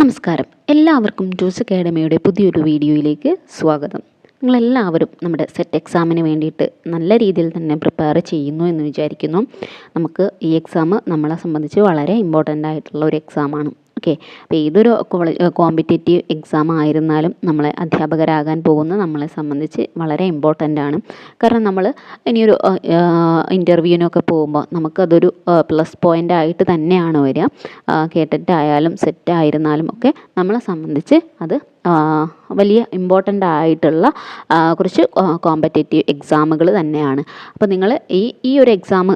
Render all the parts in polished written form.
നമസ്കാരം. എല്ലാവർക്കും ജോസ് അക്കാഡമിയുടെ പുതിയൊരു വീഡിയോയിലേക്ക് സ്വാഗതം. നിങ്ങളെല്ലാവരും നമ്മുടെ സെറ്റ് എക്സാമിന് വേണ്ടിയിട്ട് നല്ല രീതിയിൽ തന്നെ പ്രിപ്പയർ ചെയ്യുന്നു എന്ന് വിചാരിക്കുന്നു. നമുക്ക് ഈ എക്സാം നമ്മളെ സംബന്ധിച്ച് വളരെ ഇമ്പോർട്ടൻ്റ് ആയിട്ടുള്ള ഒരു എക്സാമാണ്. ഓക്കെ, അപ്പോൾ ഏതൊരു കോമ്പറ്റേറ്റീവ് എക്സാം ആയിരുന്നാലും നമ്മളെ അധ്യാപകരാകാൻ പോകുന്ന നമ്മളെ സംബന്ധിച്ച് വളരെ ഇമ്പോർട്ടൻ്റ് ആണ്. കാരണം നമ്മൾ ഇനിയൊരു ഇൻ്റർവ്യൂവിനൊക്കെ പോകുമ്പോൾ നമുക്കതൊരു പ്ലസ് പോയിൻ്റ് ആയിട്ട് തന്നെയാണ് വരിക. കേട്ടിട്ട് ആയാലും സെറ്റ് ആയിരുന്നാലും ഒക്കെ നമ്മളെ സംബന്ധിച്ച് അത് വലിയ ഇമ്പോർട്ടൻ്റ് ആയിട്ടുള്ള കുറച്ച് കോമ്പറ്റേറ്റീവ് എക്സാമുകൾ തന്നെയാണ്. അപ്പോൾ നിങ്ങൾ ഈ ഒരു എക്സാം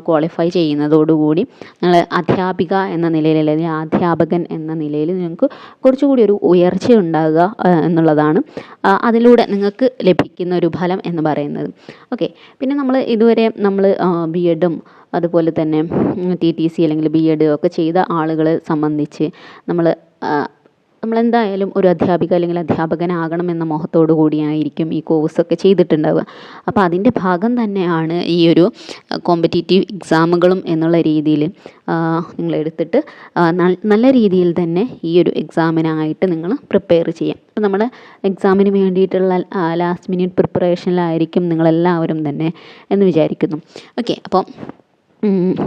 ക്വാളിഫൈ ചെയ്യുന്നതോടുകൂടി നിങ്ങൾ അധ്യാപിക എന്ന നിലയിൽ അല്ലെങ്കിൽ അധ്യാപകൻ എന്ന നിലയിൽ നിങ്ങൾക്ക് കുറച്ചുകൂടി ഒരു ഉയർച്ച ഉണ്ടാകുക എന്നുള്ളതാണ് അതിലൂടെ നിങ്ങൾക്ക് ലഭിക്കുന്ന ഒരു ഫലം എന്ന് പറയുന്നത്. ഓക്കെ, പിന്നെ നമ്മൾ ഇതുവരെ നമ്മൾ ബി എഡും അതുപോലെ തന്നെ TTC അല്ലെങ്കിൽ BEd ഒക്കെ ചെയ്ത ആളുകളെ സംബന്ധിച്ച് നമ്മളെന്തായാലും ഒരു അധ്യാപിക അല്ലെങ്കിൽ അധ്യാപകനാകണമെന്ന മോഹത്തോടു കൂടിയായിരിക്കും ഈ കോഴ്സൊക്കെ ചെയ്തിട്ടുണ്ടാവുക. അപ്പോൾ അതിൻ്റെ ഭാഗം തന്നെയാണ് ഈ ഒരു കോമ്പറ്റേറ്റീവ് എക്സാമുകളും എന്നുള്ള രീതിയിൽ നിങ്ങളെടുത്തിട്ട് നല്ല രീതിയിൽ തന്നെ ഈ ഒരു എക്സാമിനായിട്ട് നിങ്ങൾ പ്രിപ്പയർ ചെയ്യാം. അപ്പോൾ നമ്മുടെ എക്സാമിന് വേണ്ടിയിട്ടുള്ള ലാസ്റ്റ് മിനിറ്റ് പ്രിപ്പറേഷനിലായിരിക്കും നിങ്ങളെല്ലാവരും തന്നെ എന്ന് വിചാരിക്കുന്നു. ഓക്കെ, അപ്പോൾ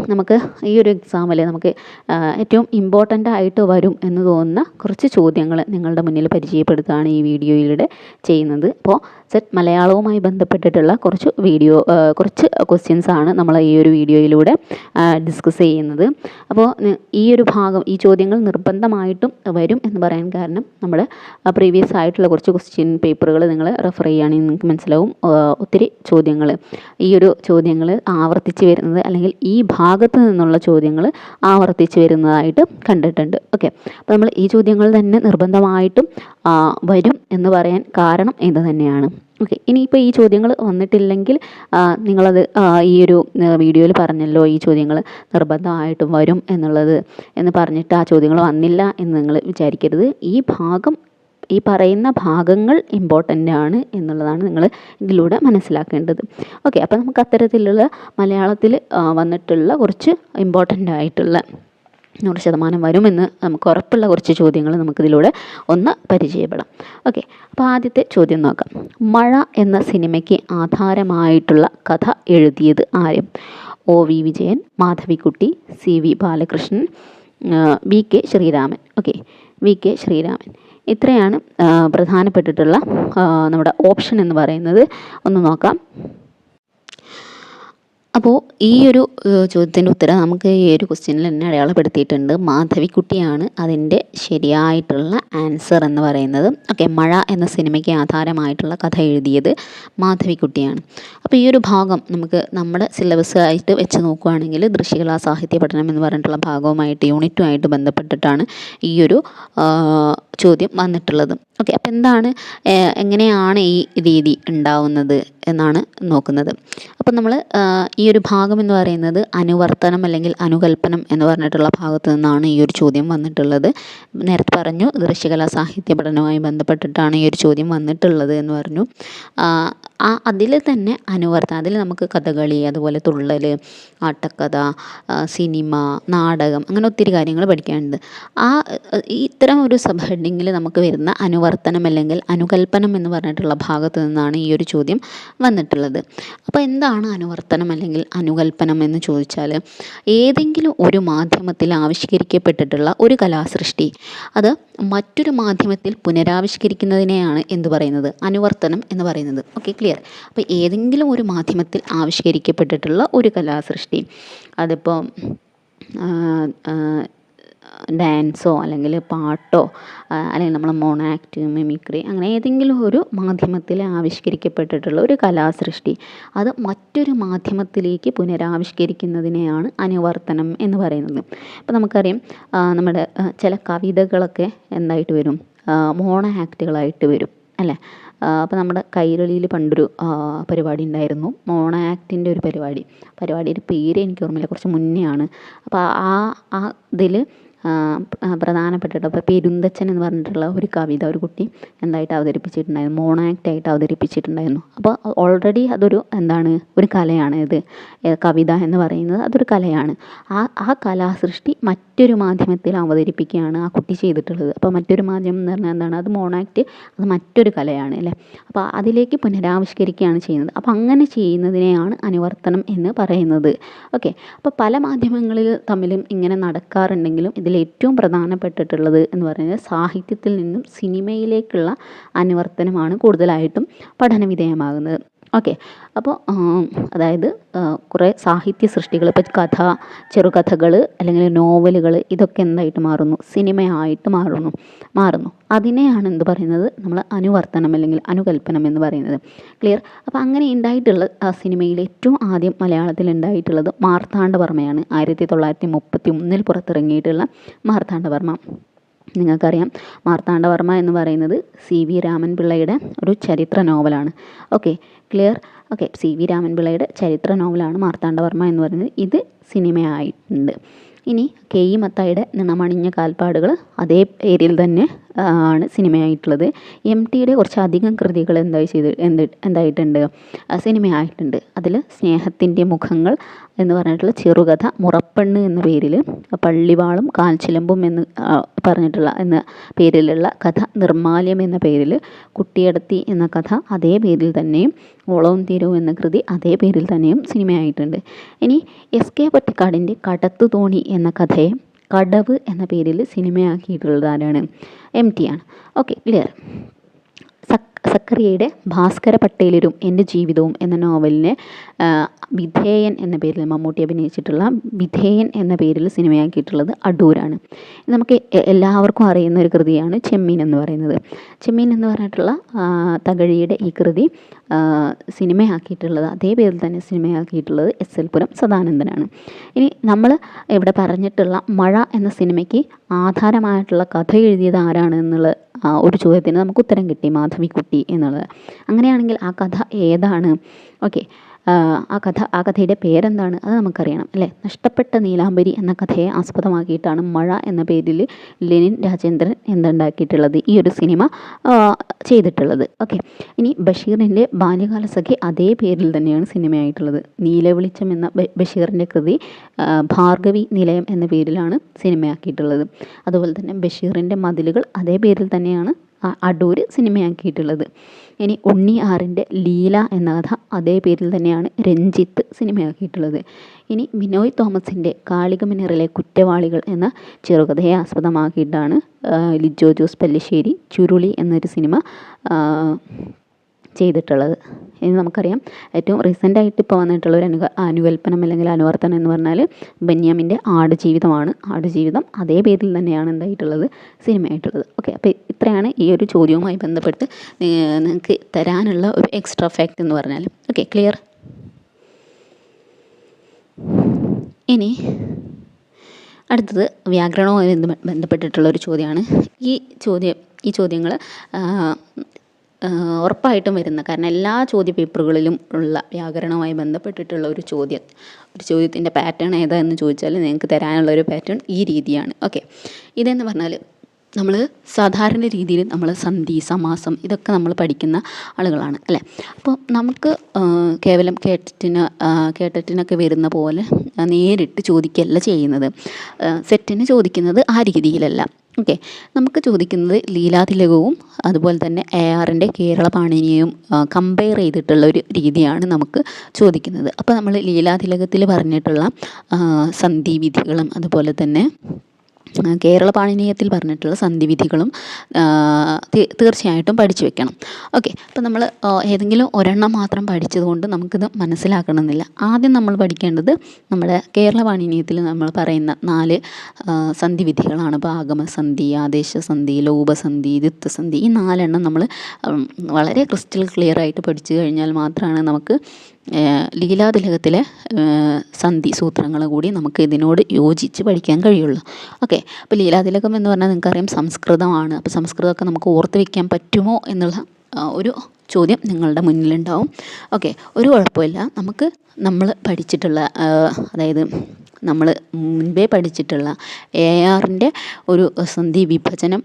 നമുക്ക് ഈ ഒരു എക്സാമിൽ നമുക്ക് ഏറ്റവും ഇമ്പോർട്ടൻ്റ് ആയിട്ട് വരും എന്ന് തോന്നുന്ന കുറച്ച് ചോദ്യങ്ങൾ നിങ്ങളുടെ മുന്നിൽ പരിചയപ്പെടുത്തുകയാണ് ഈ വീഡിയോയിലൂടെ ചെയ്യുന്നത്. അപ്പോൾ സെറ്റ് മലയാളവുമായി ബന്ധപ്പെട്ടിട്ടുള്ള കുറച്ച് ക്വസ്റ്റ്യൻസ് ആണ് നമ്മൾ ഈ ഒരു വീഡിയോയിലൂടെ ഡിസ്കസ് ചെയ്യുന്നത്. അപ്പോൾ ഈ ചോദ്യങ്ങൾ നിർബന്ധമായിട്ടും വരും എന്ന് പറയാൻ കാരണം നമ്മുടെ പ്രീവിയസ് ആയിട്ടുള്ള കുറച്ച് ക്വസ്റ്റ്യൻ പേപ്പറുകൾ നിങ്ങൾ റെഫർ ചെയ്യുകയാണെങ്കിൽ നിങ്ങൾക്ക് മനസ്സിലാവും. ഒത്തിരി ചോദ്യങ്ങൾ ഈ ഒരു ചോദ്യങ്ങൾ ആവർത്തിച്ച് വരുന്നത് അല്ലെങ്കിൽ ഈ ഭാഗത്ത് നിന്നുള്ള ചോദ്യങ്ങൾ ആവർത്തിച്ച് വരുന്നതായിട്ട് കണ്ടിട്ടുണ്ട്. ഓക്കെ, അപ്പോൾ നമ്മൾ ഈ ചോദ്യങ്ങൾ തന്നെ നിർബന്ധമായിട്ടും വരും എന്ന് പറയാൻ കാരണം ഇത് തന്നെയാണ്. ഓക്കെ, ഇനിയിപ്പോൾ ഈ ചോദ്യങ്ങൾ വന്നിട്ടില്ലെങ്കിൽ നിങ്ങളത് ഈ ഒരു വീഡിയോയിൽ പറഞ്ഞല്ലോ ഈ ചോദ്യങ്ങൾ നിർബന്ധമായിട്ടും വരും എന്ന് പറഞ്ഞിട്ട് ആ ചോദ്യങ്ങൾ വന്നില്ല എന്ന് നിങ്ങൾ വിചാരിക്കരുത്. ഈ പറയുന്ന ഭാഗങ്ങൾ ഇമ്പോർട്ടൻ്റ് ആണ് എന്നുള്ളതാണ് നിങ്ങൾ ഇതിലൂടെ മനസ്സിലാക്കേണ്ടത്. ഓക്കെ, അപ്പോൾ നമുക്ക് അത്തരത്തിലുള്ള മലയാളത്തിൽ വന്നിട്ടുള്ള കുറച്ച് ഇമ്പോർട്ടൻ്റ് ആയിട്ടുള്ള 100% വരുമെന്ന് നമുക്ക് ഉറപ്പുള്ള കുറച്ച് ചോദ്യങ്ങൾ നമുക്കിതിലൂടെ ഒന്ന് പരിചയപ്പെടാം. ഓക്കെ, അപ്പോൾ ആദ്യത്തെ ചോദ്യം നോക്കാം. മഴ എന്ന സിനിമയ്ക്ക് ആധാരമായിട്ടുള്ള കഥ എഴുതിയത് ആര്? OV Vijayan, Madhavikutty, CV Balakrishnan, VK Sreeraman. Okay, VK Sreeraman. ഇത്രയാണ് പ്രധാനപ്പെട്ടിട്ടുള്ള നമ്മുടെ ഓപ്ഷൻ എന്ന് പറയുന്നത്. ഒന്ന് നോക്കാം. അപ്പോൾ ഈ ഒരു ചോദ്യത്തിൻ്റെ ഉത്തരം നമുക്ക് ഈ ഒരു ക്വസ്റ്റ്യനിൽ തന്നെ അടയാളപ്പെടുത്തിയിട്ടുണ്ട്. മാധവിക്കുട്ടിയാണ് അതിൻ്റെ ശരിയായിട്ടുള്ള ആൻസർ എന്ന് പറയുന്നത്. ഓക്കെ, മഴ എന്ന സിനിമയ്ക്ക് ആധാരമായിട്ടുള്ള കഥ എഴുതിയത് മാധവിക്കുട്ടിയാണ്. അപ്പോൾ ഈ ഒരു ഭാഗം നമുക്ക് നമ്മുടെ സിലബസ് ആയിട്ട് വെച്ച് നോക്കുകയാണെങ്കിൽ ദൃശ്യകലാ സാഹിത്യ പഠനം എന്ന് പറഞ്ഞിട്ടുള്ള ഭാഗവുമായിട്ട് യൂണിറ്റുമായിട്ട് ബന്ധപ്പെട്ടിട്ടാണ് ഈ ഒരു ചോദ്യം വന്നിട്ടുള്ളത്. ഓക്കെ, അപ്പോൾ എങ്ങനെയാണ് ഈ രീതി ഉണ്ടാവുന്നത് എന്നാണ് നോക്കുന്നത്. അപ്പോൾ നമ്മൾ ഈ ഒരു ഭാഗം എന്ന് പറയുന്നത് അനുവർത്തനം അല്ലെങ്കിൽ അനുകൽപ്പനം എന്ന് പറഞ്ഞിട്ടുള്ള ഭാഗത്ത് നിന്നാണ് ഈ ഒരു ചോദ്യം വന്നിട്ടുള്ളത്. നേരത്തെ പറഞ്ഞു ദൃശ്യകലാ സാഹിത്യ പഠനവുമായി ബന്ധപ്പെട്ടിട്ടാണ് ഈ ഒരു ചോദ്യം വന്നിട്ടുള്ളത് എന്ന് പറഞ്ഞു. അതിൽ തന്നെ അതിൽ നമുക്ക് കഥകളി, അതുപോലെ തുള്ളൽ, ആട്ടക്കഥ, സിനിമ, നാടകം, അങ്ങനെ ഒത്തിരി കാര്യങ്ങൾ പഠിക്കാനുണ്ട്. ഇത്തരം ഒരു സബ് ഹെഡിങ്ങിൽ നമുക്ക് വരുന്ന അനുവർത്തനം അല്ലെങ്കിൽ അനുകൽപ്പനം എന്ന് പറഞ്ഞിട്ടുള്ള ഭാഗത്ത് നിന്നാണ് ഈ ഒരു ചോദ്യം വന്നിട്ടുള്ളത്. അപ്പോൾ എന്താണ് അനുവർത്തനം അല്ലെങ്കിൽ അനുകൽപ്പനം എന്ന് ചോദിച്ചാൽ ഏതെങ്കിലും ഒരു മാധ്യമത്തിൽ ആവിഷ്കരിക്കപ്പെട്ടിട്ടുള്ള ഒരു കലാസൃഷ്ടി അത് മറ്റൊരു മാധ്യമത്തിൽ പുനരാവിഷ്കരിക്കുന്നതിനെയാണ് എന്ത് പറയുന്നത്? അനുവർത്തനം എന്ന് പറയുന്നത്. Okay, clear. അപ്പോൾ ഏതെങ്കിലും ഒരു മാധ്യമത്തിൽ ആവിഷ്കരിക്കപ്പെട്ടിട്ടുള്ള ഒരു കലാസൃഷ്ടി അതിപ്പോൾ ഡാൻസോ അല്ലെങ്കിൽ പാട്ടോ അല്ലെങ്കിൽ നമ്മൾ മോണോ ആക്ട്, മിമിക്രി, അങ്ങനെ ഏതെങ്കിലും ഒരു മാധ്യമത്തിൽ ആവിഷ്കരിക്കപ്പെട്ടിട്ടുള്ള ഒരു കലാസൃഷ്ടി അത് മറ്റൊരു മാധ്യമത്തിലേക്ക് പുനരാവിഷ്കരിക്കുന്നതിനെയാണ് അനുവർത്തനം എന്ന് പറയുന്നത്. അപ്പോൾ നമുക്കറിയാം നമ്മുടെ ചില കവിതകളൊക്കെ എന്തായിട്ട് വരും? മോണോ ആക്റ്റുകളായിട്ട് വരും അല്ലേ? അപ്പോൾ നമ്മുടെ കൈരളിയിൽ പണ്ടൊരു പരിപാടി ഉണ്ടായിരുന്നു, മോണോ ആക്ടിൻ്റെ ഒരു പരിപാടിയുടെ പേര് എനിക്ക് ഓർമ്മയില്ല, കുറച്ച് മുന്നേ ആണ്. അപ്പോൾ ഇതിൽ പ്രധാനപ്പെട്ടിട്ട് ഇപ്പോൾ പെരുന്തച്ചൻ എന്ന് പറഞ്ഞിട്ടുള്ള ഒരു കവിത ഒരു കുട്ടി എന്തായിട്ട് അവതരിപ്പിച്ചിട്ടുണ്ടായിരുന്നു, മോണാക്റ്റായിട്ട് അവതരിപ്പിച്ചിട്ടുണ്ടായിരുന്നു. അപ്പോൾ ഓൾറെഡി അതൊരു എന്താണ്, ഒരു കലയാണ്. ഇത് കവിത എന്ന് പറയുന്നത് അതൊരു കലയാണ്. ആ കലാസൃഷ്ടി മറ്റൊരു മാധ്യമത്തിൽ അവതരിപ്പിക്കുകയാണ് ആ കുട്ടി ചെയ്തിട്ടുള്ളത്. അപ്പോൾ മറ്റൊരു മാധ്യമം എന്ന് പറഞ്ഞാൽ എന്താണ്, അത് മോണാക്റ്റ്, അത് മറ്റൊരു കലയാണ് അല്ലേ. അപ്പോൾ അതിലേക്ക് പുനരാവിഷ്കരിക്കുകയാണ് ചെയ്യുന്നത്. അപ്പോൾ അങ്ങനെ ചെയ്യുന്നതിനെയാണ് അനുവർത്തനം എന്ന് പറയുന്നത്. ഓക്കെ. അപ്പോൾ പല മാധ്യമങ്ങളിൽ തമ്മിലും ഇങ്ങനെ നടക്കാറുണ്ടെങ്കിലും ഇതിലേറ്റവും പ്രധാനപ്പെട്ടിട്ടുള്ളത് എന്ന് പറയുന്നത് സാഹിത്യത്തിൽ നിന്നും സിനിമയിലേക്കുള്ള അനുവർത്തനമാണ് കൂടുതലായിട്ടും പഠനവിധേയമാകുന്നത്. ഓക്കെ. അപ്പോൾ അതായത് കുറേ സാഹിത്യ സൃഷ്ടികൾ, ഇപ്പോൾ കഥ, ചെറുകഥകൾ അല്ലെങ്കിൽ നോവലുകൾ, ഇതൊക്കെ എന്തായിട്ട് മാറുന്നു, സിനിമയായിട്ട് മാറുന്നു. അതിനെയാണ് എന്ത് പറയുന്നത്, നമ്മൾ അനുവർത്തനം അല്ലെങ്കിൽ അനുകൽപ്പനം എന്ന് പറയുന്നത്. ക്ലിയർ. അപ്പോൾ അങ്ങനെ ഉണ്ടായിട്ടുള്ള സിനിമയിൽ ഏറ്റവും ആദ്യം മലയാളത്തിൽ ഉണ്ടായിട്ടുള്ളത് മാർത്താണ്ഡവർമ്മയാണ്. 1931 പുറത്തിറങ്ങിയിട്ടുള്ള മാർത്താണ്ഡവർമ്മ. നിങ്ങൾക്കറിയാം മാർത്താണ്ഡവർമ്മ എന്ന് പറയുന്നത് CV രാമൻ പിള്ളയുടെ ഒരു ചരിത്ര നോവലാണ്. Okay. Clear. Okay. CV Raman പിള്ളയുടെ ചരിത്ര നോവലാണ് മാർത്താണ്ഡവർമ്മ എന്ന് പറയുന്നത്. ഇത് സിനിമയായിട്ടുണ്ട്. ഇനി KE മത്തായിയുടെ നിണമണിഞ്ഞ കാൽപ്പാടുകൾ അതേ പേരിൽ തന്നെ ആണ് സിനിമയായിട്ടുള്ളത്. MTയുടെ കുറച്ചധികം കൃതികൾ എന്തായിട്ടുണ്ട്, സിനിമയായിട്ടുണ്ട്. അതിൽ സ്നേഹത്തിൻ്റെ മുഖങ്ങൾ എന്ന് പറഞ്ഞിട്ടുള്ള ചെറുകഥ, മുറപ്പെണ്ണ് എന്ന പേരിൽ, പള്ളിവാളും കാൽച്ചിലമ്പും എന്ന് പറഞ്ഞിട്ടുള്ള എന്ന പേരിലുള്ള കഥ, നിർമ്മാല്യം എന്ന പേരിൽ, കുട്ടിയടത്തി എന്ന കഥ അതേ പേരിൽ തന്നെയും, ഓളവും തീരവും എന്ന കൃതി അതേ പേരിൽ തന്നെയും സിനിമയായിട്ടുണ്ട്. ഇനി SK പൊറ്റക്കാടിൻ്റെ കടത്തുതോണി എന്ന കഥയെ കടവ് എന്ന പേരിൽ സിനിമയാക്കിയിട്ടുള്ളത് ആരാണ്, MT ആണ്. ഓക്കെ. ക്ലിയർ. സക്കറിയയുടെ ഭാസ്കര പട്ടേലരും എൻ്റെ ജീവിതവും എന്ന നോവലിനെ വിധേയൻ എന്ന പേരിൽ, മമ്മൂട്ടി അഭിനയിച്ചിട്ടുള്ള വിധേയൻ എന്ന പേരിൽ സിനിമയാക്കിയിട്ടുള്ളത് അടൂരാണ്. നമുക്ക് എല്ലാവർക്കും അറിയുന്ന ഒരു കൃതിയാണ് ചെമ്മീൻ എന്ന് പറയുന്നത്. ചെമ്മീൻ എന്ന് പറഞ്ഞിട്ടുള്ള തകഴിയുടെ ഈ കൃതി സിനിമയാക്കിയിട്ടുള്ളത് അതേ പേരിൽ തന്നെ സിനിമയാക്കിയിട്ടുള്ളത് SL പുരം സദാനന്ദനാണ്. ഇനി നമ്മൾ ഇവിടെ പറഞ്ഞിട്ടുള്ള മഴ എന്ന സിനിമയ്ക്ക് ആധാരമായിട്ടുള്ള കഥ എഴുതിയത് ആരാണ് എന്നുള്ള ഒരു ചോദ്യത്തിന് നമുക്ക് ഉത്തരം കിട്ടി, മാധവിക്കുട്ടി എന്നുള്ളത്. അങ്ങനെയാണെങ്കിൽ ആ കഥ ഏതാണ്? ഓക്കെ. ആ കഥയുടെ പേരെന്താണ്, അത് നമുക്കറിയണം അല്ലേ. നഷ്ടപ്പെട്ട നീലാംബരി എന്ന കഥയെ ആസ്പദമാക്കിയിട്ടാണ് മഴ എന്ന പേരിൽ ലെനിൻ രാജേന്ദ്രൻ എന്തുണ്ടാക്കിയിട്ടുള്ളത്, ഈ ഒരു സിനിമ ചെയ്തിട്ടുള്ളത്. ഓക്കെ. ഇനി ബഷീറിൻ്റെ ബാല്യകാല സഖി അതേ പേരിൽ തന്നെയാണ് സിനിമയായിട്ടുള്ളത്. നീലവെളിച്ചം എന്ന ബഷീറിൻ്റെ കൃതി ഭാർഗവി നിലയം എന്ന പേരിലാണ് സിനിമയാക്കിയിട്ടുള്ളത്. അതുപോലെ തന്നെ ബഷീറിൻ്റെ മതിലുകൾ അതേ പേരിൽ തന്നെയാണ് അടൂര് സിനിമയാക്കിയിട്ടുള്ളത്. ഇനി ഉണ്ണി ആറിൻ്റെ ലീല എന്ന കഥ അതേ പേരിൽ തന്നെയാണ് രഞ്ജിത്ത് സിനിമയാക്കിയിട്ടുള്ളത്. ഇനി ബിനോയ് തോമസിൻ്റെ കാളികമിനറിലെ കുറ്റവാളികൾ എന്ന ചെറുകഥയെ ആസ്പദമാക്കിയിട്ടാണ് ലിജോ ജോസ് പല്ലിശ്ശേരി ചുരുളി എന്നൊരു സിനിമ ചെയ്തിട്ടുള്ളത്. ഇനി നമുക്കറിയാം ഏറ്റവും റീസെൻ്റായിട്ട് ഇപ്പോൾ വന്നിട്ടുള്ള ഒരു അനുകൽപ്പനം അല്ലെങ്കിൽ അനുവർത്തനം എന്ന് പറഞ്ഞാൽ ബെന്യാമിൻ്റെ ആടുജീവിതമാണ്. ആടുജീവിതം അതേ പേരിൽ തന്നെയാണ് എന്തായിട്ടുള്ളത്, സിനിമയായിട്ടുള്ളത്. ഓക്കെ. അപ്പോൾ ഇത്രയാണ് ഈ ഒരു ചോദ്യവുമായി ബന്ധപ്പെട്ട് നിങ്ങൾക്ക് തരാനുള്ള ഒരു എക്സ്ട്രാ ഫാക്റ്റ് എന്ന് പറഞ്ഞാൽ. ഓക്കെ. ക്ലിയർ. ഇനി അടുത്തത് വ്യാകരണവുമായി ബന്ധപ്പെട്ടിട്ടുള്ള ഒരു ചോദ്യമാണ്. ഈ ചോദ്യങ്ങൾ ഉറപ്പായിട്ടും വരുന്ന, കാരണം എല്ലാ ചോദ്യ പേപ്പറുകളിലും ഉള്ള വ്യാകരണവുമായി ബന്ധപ്പെട്ടിട്ടുള്ള ഒരു ചോദ്യത്തിൻ്റെ പാറ്റേൺ ഏതാണെന്ന് ചോദിച്ചാൽ നിങ്ങൾക്ക് തരാനുള്ള ഒരു പാറ്റേൺ ഈ രീതിയാണ്. ഓക്കെ. ഇതെന്ന് പറഞ്ഞാൽ നമ്മൾ സാധാരണ രീതിയിൽ നമ്മൾ സന്ധി, സമാസം ഇതൊക്കെ നമ്മൾ പഠിക്കുന്ന ആളുകളാണ് അല്ലേ. അപ്പോൾ നമുക്ക് കേവലം കേട്ടിനൊക്കെ വരുന്ന പോലെ നേരിട്ട് ചോദിക്കുകയല്ല ചെയ്യുന്നത്. സെറ്റിന് ചോദിക്കുന്നത് ആ രീതിയിലല്ല. ഓക്കെ. നമുക്ക് ചോദിക്കുന്നത് ലീലാതിലകവും അതുപോലെ തന്നെ ARൻ്റെ കേരള പാണിനിയും കമ്പയർ ചെയ്തിട്ടുള്ള ഒരു രീതിയാണ് നമുക്ക് ചോദിക്കുന്നത്. അപ്പോൾ നമ്മൾ ലീലാതിലകത്തിൽ പറഞ്ഞിട്ടുള്ള സന്ധിവിധികളും അതുപോലെ തന്നെ കേരള പാണിനീയത്തിൽ പറഞ്ഞിട്ടുള്ള സന്ധിവിധികളും തീർച്ചയായിട്ടും പഠിച്ചു വെക്കണം. ഓക്കെ. അപ്പോൾ നമ്മൾ ഏതെങ്കിലും ഒരെണ്ണം മാത്രം പഠിച്ചതുകൊണ്ട് നമുക്കിത് മനസ്സിലാക്കണമെന്നില്ല. ആദ്യം നമ്മൾ പഠിക്കേണ്ടത് നമ്മുടെ കേരള പാണിനീയത്തിൽ നമ്മൾ പറയുന്ന 4 സന്ധിവിധികളാണ്. ഇപ്പോൾ ആഗമസന്ധി, ആദേശസന്ധി, ലോപസന്ധി, ദ്വിത്വസന്ധി. ഈ 4 എണ്ണം നമ്മൾ വളരെ ക്രിസ്റ്റൽ ക്ലിയർ ആയിട്ട് പഠിച്ചു കഴിഞ്ഞാൽ മാത്രമാണ് നമുക്ക് ലീലാതിലകത്തിലെ സന്ധി സൂത്രങ്ങൾ കൂടി നമുക്ക് ഇതിനോട് യോജിച്ച് പഠിക്കാൻ കഴിയുള്ളൂ. ഓക്കെ. അപ്പോൾ ലീലാതിലകം എന്ന് പറഞ്ഞാൽ നിങ്ങൾക്കറിയാം സംസ്കൃതമാണ്. അപ്പോൾ സംസ്കൃതമൊക്കെ നമുക്ക് ഓർത്ത് വയ്ക്കാൻ പറ്റുമോ എന്നുള്ള ഒരു ചോദ്യം നിങ്ങളുടെ മുന്നിലുണ്ടാവും. ഓക്കെ. ഒരു കുഴപ്പമില്ല. നമ്മൾ പഠിച്ചിട്ടുള്ള അതായത് നമ്മൾ മുൻപേ പഠിച്ചിട്ടുള്ള ARൻ്റെ ഒരു സന്ധി വിഭജനം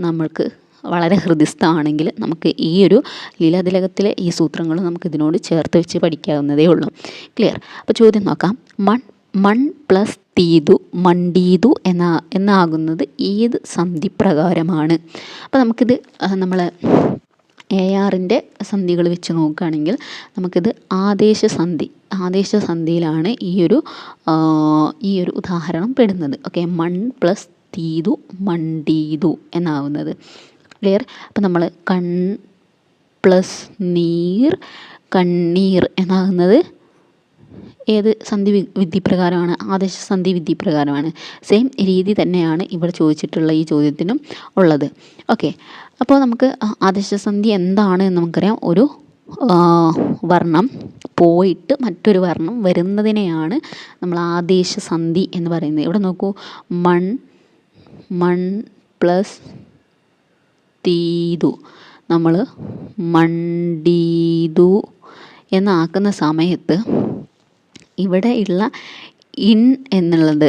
നമ്മൾക്ക് വളരെ ഹൃദിസ്ഥമാണെങ്കിൽ നമുക്ക് ഈ ഒരു ലീലാതിലകത്തിലെ ഈ സൂത്രങ്ങൾ നമുക്ക് ഇതിനോട് ചേർത്ത് വെച്ച് പഠിക്കാവുന്നതേ ഉള്ളൂ. ക്ലിയർ? അപ്പോൾ ചോദ്യം നോക്കാം. മൺ പ്ലസ് തീതു മണ്ടീതു എന്നാകുന്നത് ഏത് സന്ധി പ്രകാരമാണ്? അപ്പോൾ നമുക്കിത് നമ്മൾ ARൻ്റെ സന്ധികൾ വെച്ച് നോക്കുകയാണെങ്കിൽ നമുക്കിത് ആദേശസന്ധിയിലാണ് ഈ ഒരു ഉദാഹരണം പെടുന്നത്. ഓക്കെ, മൺ പ്ലസ് തീതു മണ്ടീതു എന്നാവുന്നത്. ക്ലിയർ? അപ്പം നമ്മൾ കൺ പ്ലസ് നീർ കണ്ണീർ എന്നാകുന്നത് ഏത് സന്ധി വിധിപ്രകാരമാണ്? ആദേശസന്ധി വിധിപ്രകാരമാണ്. സെയിം രീതി തന്നെയാണ് ഇവിടെ ചോദിച്ചിട്ടുള്ള ഈ ചോദ്യത്തിനും ഉള്ളത്. ഓക്കെ, അപ്പോൾ നമുക്ക് ആദേശസന്ധി എന്താണ് എന്ന് നമുക്കറിയാം. ഒരു വർണ്ണം പോയിട്ട് മറ്റൊരു വർണ്ണം വരുന്നതിനെയാണ് നമ്മൾ ആദേശസന്ധി എന്ന് പറയുന്നത്. ഇവിടെ നോക്കൂ, മൺ പ്ലസ് തീതു നമ്മൾ മണ്ടീതു എന്നാക്കുന്ന സമയത്ത് ഇവിടെ ഉള്ള ഇൻ എന്നുള്ളത്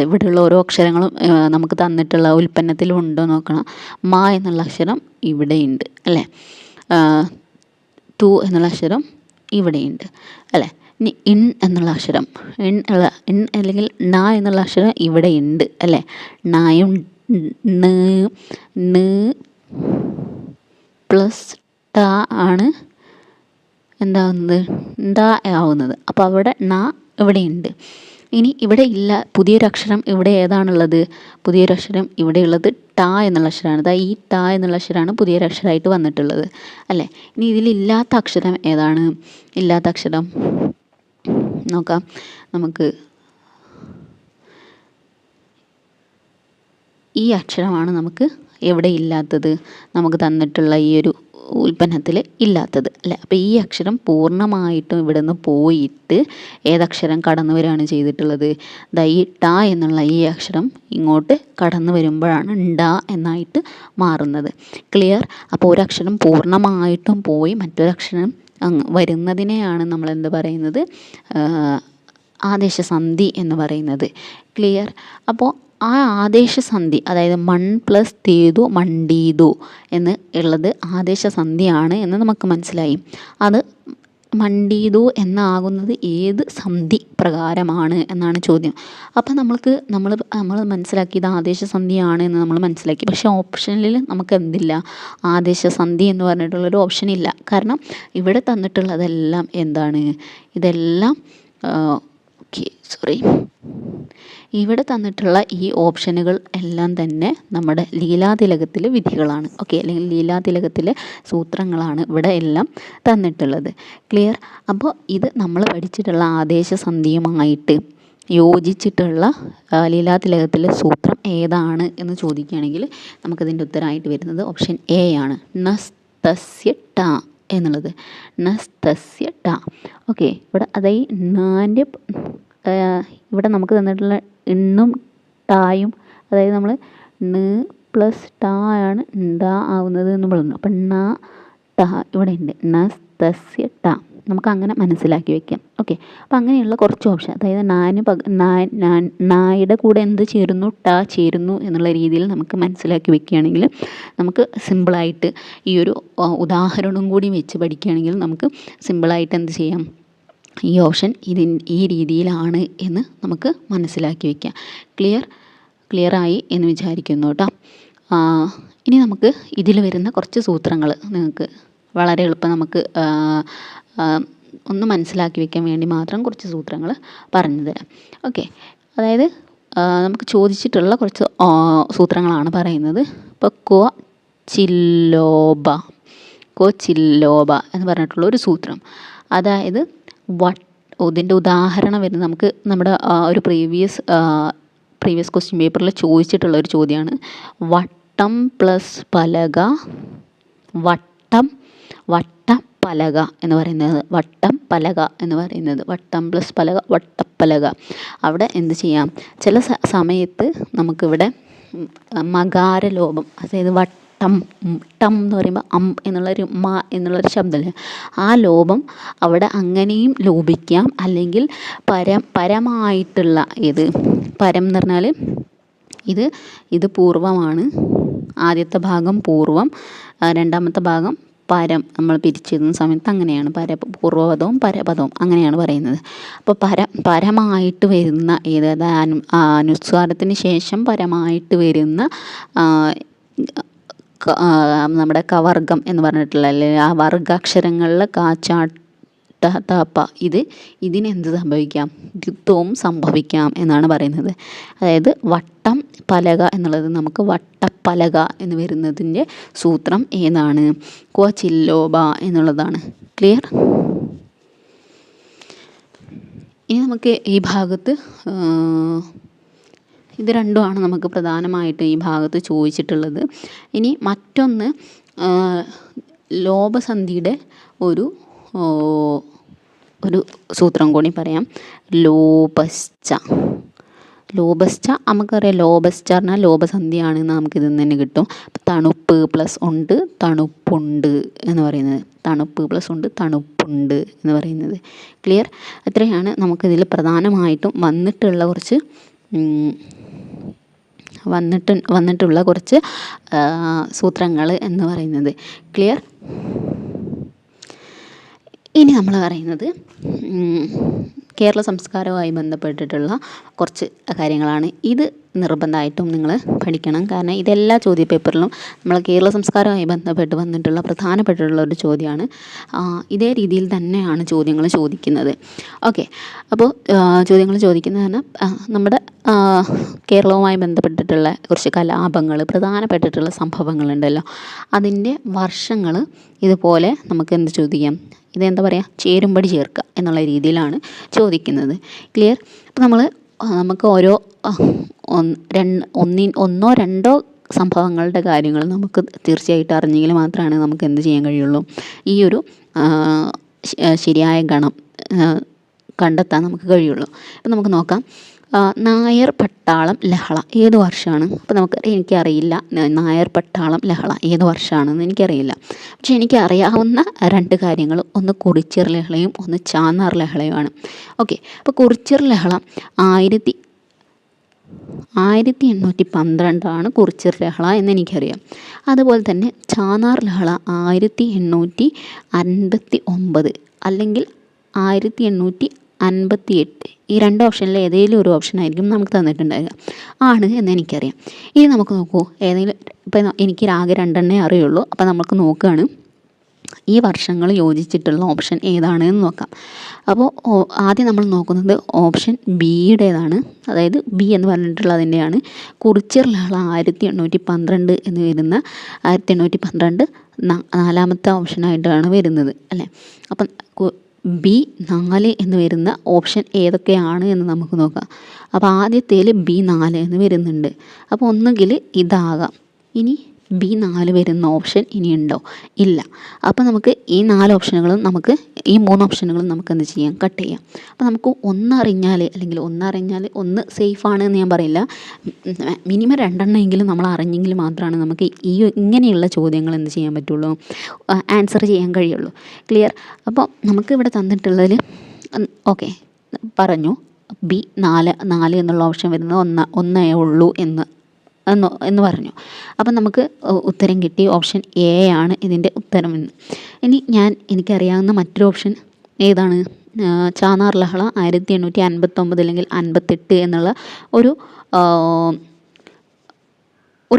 ഇവിടെയുള്ള ഓരോ അക്ഷരങ്ങളും നമുക്ക് തന്നിട്ടുള്ള ഉൽപ്പന്നത്തിലും ഉണ്ടോ നോക്കണം. മാ എന്നുള്ള അക്ഷരം ഇവിടെയുണ്ട് അല്ലേ? തു എന്നുള്ള അക്ഷരം ഇവിടെയുണ്ട് അല്ലേ? ഇനി ഇൻ എന്നുള്ള അക്ഷരം ഇൻ അല്ലെങ്കിൽ ന എന്നുള്ള അക്ഷരം ഇവിടെയുണ്ട് അല്ലേ? നായും ന് പ്ലസ് ട ആണ് എന്താവുന്നത്? ഡ ആവുന്നത്. അപ്പോൾ അവിടെ ന ഇവിടെയുണ്ട്. ഇനി ഇവിടെ ഇല്ല, പുതിയൊരു അക്ഷരം ഇവിടെ ഏതാണുള്ളത്? പുതിയൊരു അക്ഷരം ഇവിടെയുള്ളത് ട എന്നുള്ള അക്ഷരമാണ്. അതായത് ഈ ട എന്നുള്ള അക്ഷരമാണ് പുതിയൊരു അക്ഷരമായിട്ട് വന്നിട്ടുള്ളത് അല്ലേ? ഇനി ഇതിലില്ലാത്ത അക്ഷരം ഏതാണ്? ഇല്ലാത്ത അക്ഷരം നോക്കാം നമുക്ക്. ഈ അക്ഷരമാണ് നമുക്ക് എവിടെ ഇല്ലാത്തത്? നമുക്ക് തന്നിട്ടുള്ള ഈ ഒരു ഉൽപ്പന്നത്തിൽ ഇല്ലാത്തത് അല്ലേ? അപ്പോൾ ഈ അക്ഷരം പൂർണ്ണമായിട്ടും ഇവിടെ നിന്ന് പോയിട്ട് ഏതക്ഷരം കടന്നു വരികയാണ് ചെയ്തിട്ടുള്ളത്? ഈ ട എന്നുള്ള ഈ അക്ഷരം ഇങ്ങോട്ട് കടന്നു വരുമ്പോഴാണ് ഡ എന്നായിട്ട് മാറുന്നത്. ക്ലിയർ? അപ്പോൾ ഒരക്ഷരം പൂർണ്ണമായിട്ടും പോയി മറ്റൊരക്ഷരം വരുന്നതിനെയാണ് നമ്മൾ എന്ത് പറയുന്നത്? ആദേശസന്ധി എന്ന് പറയുന്നത്. ക്ലിയർ? അപ്പോൾ ആ ആദേശസന്ധി, അതായത് മൺ പ്ലസ് തീതു മണ്ടീതു എന്ന് ഉള്ളത് ആദേശസന്ധിയാണ് എന്ന് നമുക്ക് മനസ്സിലായി. അത് മണ്ടീതു എന്നാകുന്നത് ഏത് സന്ധി പ്രകാരമാണ് എന്നാണ് ചോദ്യം. അപ്പം നമ്മൾ മനസ്സിലാക്കിയത് ആദേശസന്ധിയാണ് എന്ന് നമ്മൾ മനസ്സിലാക്കി. പക്ഷേ ഓപ്ഷനിൽ നമുക്ക് എന്തില്ല? ആദേശസന്ധി എന്ന് പറഞ്ഞിട്ടുള്ളൊരു ഓപ്ഷൻ ഇല്ല. കാരണം ഇവിടെ തന്നിട്ടുള്ളതെല്ലാം എന്താണ്? ഇതെല്ലാം ഇവിടെ തന്നിട്ടുള്ള ഈ ഓപ്ഷനുകൾ എല്ലാം തന്നെ നമ്മുടെ ലീലാതിലകത്തിലെ വിധികളാണ്. ഓക്കെ, അല്ലെങ്കിൽ ലീലാതിലകത്തിലെ സൂത്രങ്ങളാണ് ഇവിടെ എല്ലാം തന്നിട്ടുള്ളത്. ക്ലിയർ? അപ്പോൾ ഇത് നമ്മൾ പഠിച്ചിട്ടുള്ള ആദേശസന്ധിയുമായിട്ട് യോജിച്ചിട്ടുള്ള ലീലാതിലകത്തിലെ സൂത്രം ഏതാണ് എന്ന് ചോദിക്കുകയാണെങ്കിൽ നമുക്കതിൻ്റെ ഉത്തരമായിട്ട് വരുന്നത് ഓപ്ഷൻ എ ആണ്. നസ് തസ്യ ട എന്നുള്ളത്. നസ് തസ്യ ട. ഓക്കെ, ഇവിടെ അതായത് നാൻ്റെ ഇവിടെ നമുക്ക് തന്നിട്ടുള്ള ഇണ്ണും ടായും, അതായത് നമ്മൾ ന് പ്ലസ് ടാ ആണ് ഡ ആവുന്നത് എന്ന് പറഞ്ഞു. അപ്പം ണ ട ഇവിടെ ഉണ്ട്. നസ് തസ്യ ട നമുക്ക് അങ്ങനെ മനസ്സിലാക്കി വെക്കാം. ഓക്കെ, അപ്പം അങ്ങനെയുള്ള കുറച്ച് ഓപ്ഷൻ, അതായത് നായുടെ കൂടെ എന്ത് ചേരുന്നു? ട ചേരുന്നു എന്നുള്ള രീതിയിൽ നമുക്ക് മനസ്സിലാക്കി വെക്കുകയാണെങ്കിൽ നമുക്ക് സിമ്പിളായിട്ട് ഈ ഒരു ഉദാഹരണം കൂടി വെച്ച് പഠിക്കുകയാണെങ്കിൽ നമുക്ക് സിമ്പിളായിട്ട് എന്ത് ചെയ്യാം? ഈ ഓപ്ഷൻ ഈ രീതിയിലാണ് എന്ന് നമുക്ക് മനസ്സിലാക്കി വയ്ക്കാം. ക്ലിയറായി എന്ന് വിചാരിക്കുന്നു കേട്ടോ. ഇനി നമുക്ക് ഇതിൽ വരുന്ന കുറച്ച് സൂത്രങ്ങൾ നിങ്ങൾക്ക് വളരെ എളുപ്പം നമുക്ക് ഒന്ന് മനസ്സിലാക്കി വയ്ക്കാൻ വേണ്ടി മാത്രം കുറച്ച് സൂത്രങ്ങൾ പറഞ്ഞു തരാം. ഓക്കെ, അതായത് നമുക്ക് ചോദിച്ചിട്ടുള്ള കുറച്ച് സൂത്രങ്ങളാണ് പറയുന്നത്. ഇപ്പോൾ കോ ചില്ലോബ എന്ന് പറഞ്ഞിട്ടുള്ള ഒരു സൂത്രം, അതായത് ഇതിൻ്റെ ഉദാഹരണം വരുന്നത് നമുക്ക് നമ്മുടെ ഒരു പ്രീവിയസ് ക്വസ്റ്റ്യൻ പേപ്പറിൽ ചോദിച്ചിട്ടുള്ള ഒരു ചോദ്യമാണ്. വട്ടം പ്ലസ് പലക വട്ടപ്പലക എന്ന് പറയുന്നത്. വട്ടം പ്ലസ് പലക വട്ടപ്പലക. അവിടെ എന്ത് ചെയ്യാം? ചില സമയത്ത് നമുക്കിവിടെ മകാരലോപം, അതായത് ടം ടം എന്ന് പറയുമ്പോൾ എന്നുള്ളൊരു എന്നുള്ളൊരു ശബ്ദമല്ലേ, ആ ലോപം അവിടെ അങ്ങനെയും ലോപിക്കാം. അല്ലെങ്കിൽ പരമായിട്ടുള്ള പരം എന്ന് പറഞ്ഞാൽ ഇത് പൂർവമാണ്. ആദ്യത്തെ ഭാഗം പൂർവം, രണ്ടാമത്തെ ഭാഗം പരം. നമ്മൾ പിരിച്ചിരുന്ന സമയത്ത് അങ്ങനെയാണ് പൂർവപദവും പരപദവും അങ്ങനെയാണ് പറയുന്നത്. അപ്പോൾ പരമായിട്ട് വരുന്ന അനുസ്വാരത്തിന് ശേഷം പരമായിട്ട് വരുന്ന നമ്മുടെ കവർഗം എന്ന് പറഞ്ഞിട്ടുള്ള, അല്ലെങ്കിൽ ആ വർഗാക്ഷരങ്ങളിലെ തപ്പ ഇതിനെന്ത് സംഭവിക്കാം, ദ്വിത്വവും സംഭവിക്കാം എന്നാണ് പറയുന്നത്. അതായത് വട്ടം പലക എന്നുള്ളത് നമുക്ക് വട്ടപ്പലക എന്ന് വരുന്നതിൻ്റെ സൂത്രം ഏതാണ്? ക്വ ചില്ലോബ എന്നുള്ളതാണ്. ക്ലിയർ? ഇനി നമുക്ക് ഈ ഭാഗത്ത് ഇത് രണ്ടുമാണ് നമുക്ക് പ്രധാനമായിട്ട് ഈ ഭാഗത്ത് ചോദിച്ചിട്ടുള്ളത്. ഇനി മറ്റൊന്ന് ലോപസന്ധിയുടെ ഒരു സൂത്രം കൂടി പറയാം. ലോപശ്ച നമുക്കറിയാം. ലോപശ്ച പറഞ്ഞാൽ ലോപസന്ധിയാണെന്ന് നമുക്കിത് തന്നെ കിട്ടും. തണുപ്പ് പ്ലസ് ഉണ്ട് തണുപ്പുണ്ട് എന്ന് പറയുന്നത്, തണുപ്പ് പ്ലസ് ഉണ്ട് തണുപ്പുണ്ട് എന്ന് പറയുന്നത്. ക്ലിയർ? അത്രയാണ് നമുക്കിതിൽ പ്രധാനമായിട്ടും വന്നിട്ടുള്ള കുറച്ച് സൂത്രങ്ങൾ എന്ന് പറയുന്നത്. ക്ലിയർ? ഇനി നമ്മൾ പറയുന്നത് കേരള സംസ്കാരവുമായി ബന്ധപ്പെട്ടിട്ടുള്ള കുറച്ച് കാര്യങ്ങളാണ്. ഇത് നിർബന്ധമായിട്ടും നിങ്ങൾ പഠിക്കണം. കാരണം ഇതെല്ലാ ചോദ്യപേപ്പറിലും നമ്മൾ കേരള സംസ്കാരവുമായി ബന്ധപ്പെട്ട് വന്നിട്ടുള്ള പ്രധാനപ്പെട്ടുള്ള ഒരു ചോദ്യമാണ്. ഇതേ രീതിയിൽ തന്നെയാണ് ചോദ്യങ്ങൾ ചോദിക്കുന്നത്. ഓക്കെ, അപ്പോൾ ചോദ്യങ്ങൾ ചോദിക്കുന്നത് പറഞ്ഞാൽ നമ്മുടെ കേരളവുമായി ബന്ധപ്പെട്ടിട്ടുള്ള കുറച്ച് കലാപങ്ങൾ, പ്രധാനപ്പെട്ടിട്ടുള്ള സംഭവങ്ങളുണ്ടല്ലോ, അതിൻ്റെ വർഷങ്ങൾ ഇതുപോലെ നമുക്ക് എന്ത് ചോദിക്കാം, ഇതെന്താ പറയുക, ചേരുംപടി ചേർക്കുക എന്നുള്ള രീതിയിലാണ് ചോദിക്കുന്നത്. ക്ലിയർ? അപ്പോൾ നമുക്ക് ഓരോ ഒന്നോ രണ്ടോ സംഭവങ്ങളുടെ കാര്യങ്ങൾ നമുക്ക് തീർച്ചയായിട്ടും അറിഞ്ഞെങ്കിൽ മാത്രമാണ് നമുക്ക് എന്ത് ചെയ്യാൻ കഴിയുള്ളൂ, ഈ ഒരു ശരിയായ ഗണം കണ്ടെത്താൻ നമുക്ക് കഴിയുള്ളൂ. അപ്പോൾ നമുക്ക് നോക്കാം. നായർ പട്ടാളം ലഹള ഏത് വർഷമാണ്? അപ്പോൾ എനിക്കറിയില്ല നായർ പട്ടാളം ലഹള ഏത് വർഷമാണെന്ന് എനിക്കറിയില്ല. പക്ഷെ എനിക്കറിയാവുന്ന രണ്ട് കാര്യങ്ങൾ, ഒന്ന് കുറിച്യർ ലഹളയും ഒന്ന് ചാന്നാർ ലഹളയുമാണ്. ഓക്കെ, അപ്പോൾ കുറിച്യർ ലഹള 1812 കുറിച്യർ ലഹള എന്ന് എനിക്കറിയാം. അതുപോലെ തന്നെ ചാന്നാർ ലഹള 1859 അല്ലെങ്കിൽ 1858. ഈ രണ്ട് ഓപ്ഷനിൽ ഏതെങ്കിലും ഒരു ഓപ്ഷനായിരിക്കും നമുക്ക് തന്നിട്ടുണ്ടാവുക ആണ് എന്ന് എനിക്കറിയാം. ഇനി നമുക്ക് നോക്കൂ, ഏതെങ്കിലും ഇപ്പം എനിക്ക് ആകെ രണ്ടെണ്ണേ അറിയുള്ളൂ. അപ്പോൾ നമുക്ക് നോക്കുകയാണ് ഈ വർഷങ്ങൾ യോജിച്ചിട്ടുള്ള ഓപ്ഷൻ ഏതാണ് എന്ന് നോക്കാം. അപ്പോൾ ആദ്യം നമ്മൾ നോക്കുന്നത് ഓപ്ഷൻ ബിയുടേതാണ്. അതായത് ബി എന്ന് പറഞ്ഞിട്ടുള്ളതിൻ്റെയാണ്. കുറിച്യർ ലഹള 1812 എന്ന് വരുന്ന 1812 നാലാമത്തെ ഓപ്ഷനായിട്ടാണ് വരുന്നത് അല്ലേ. അപ്പം ബി 4 എന്ന് വരുന്ന ഓപ്ഷൻ ഏതൊക്കെയാണ് എന്ന് നമുക്ക് നോക്കാം. അപ്പോൾ ആദ്യത്തേൽ B4 എന്ന് വരുന്നുണ്ട്. അപ്പോൾ ഒന്നുകിൽ ഇതാകാം. ഇനി B4 വരുന്ന ഓപ്ഷൻ ഇനിയുണ്ടോ? ഇല്ല. അപ്പോൾ നമുക്ക് ഈ 4 ഓപ്ഷനുകളും ഈ 3 ഓപ്ഷനുകളും നമുക്ക് എന്ത് ചെയ്യാം, കട്ട് ചെയ്യാം. അപ്പോൾ നമുക്ക് ഒന്നറിഞ്ഞാൽ ഒന്ന് സേഫാണ് എന്ന് ഞാൻ പറയില്ല. മിനിമം 2 എണ്ണമെങ്കിലും നമ്മൾ അറിഞ്ഞെങ്കിൽ മാത്രമാണ് നമുക്ക് ഇങ്ങനെയുള്ള ചോദ്യങ്ങൾ എന്ത് ചെയ്യാൻ പറ്റുള്ളൂ, ആൻസർ ചെയ്യാൻ കഴിയുള്ളൂ. ക്ലിയർ? അപ്പോൾ നമുക്ക് ഇവിടെ തന്നിട്ടുള്ളതിൽ ഓക്കെ പറഞ്ഞു, B4 എന്നുള്ള ഓപ്ഷൻ വരുന്നത് ഒന്നേ ഉള്ളൂ എന്ന് പറഞ്ഞു. അപ്പം നമുക്ക് ഉത്തരം കിട്ടി. ഓപ്ഷൻ എ ആണ് ഇതിൻ്റെ ഉത്തരമെന്ന്. ഇനി എനിക്കറിയാവുന്ന മറ്റൊരു ഓപ്ഷൻ ഏതാണ്? ചാന്നാർ ലഹള 1859 അല്ലെങ്കിൽ 58 എന്നുള്ള ഒരു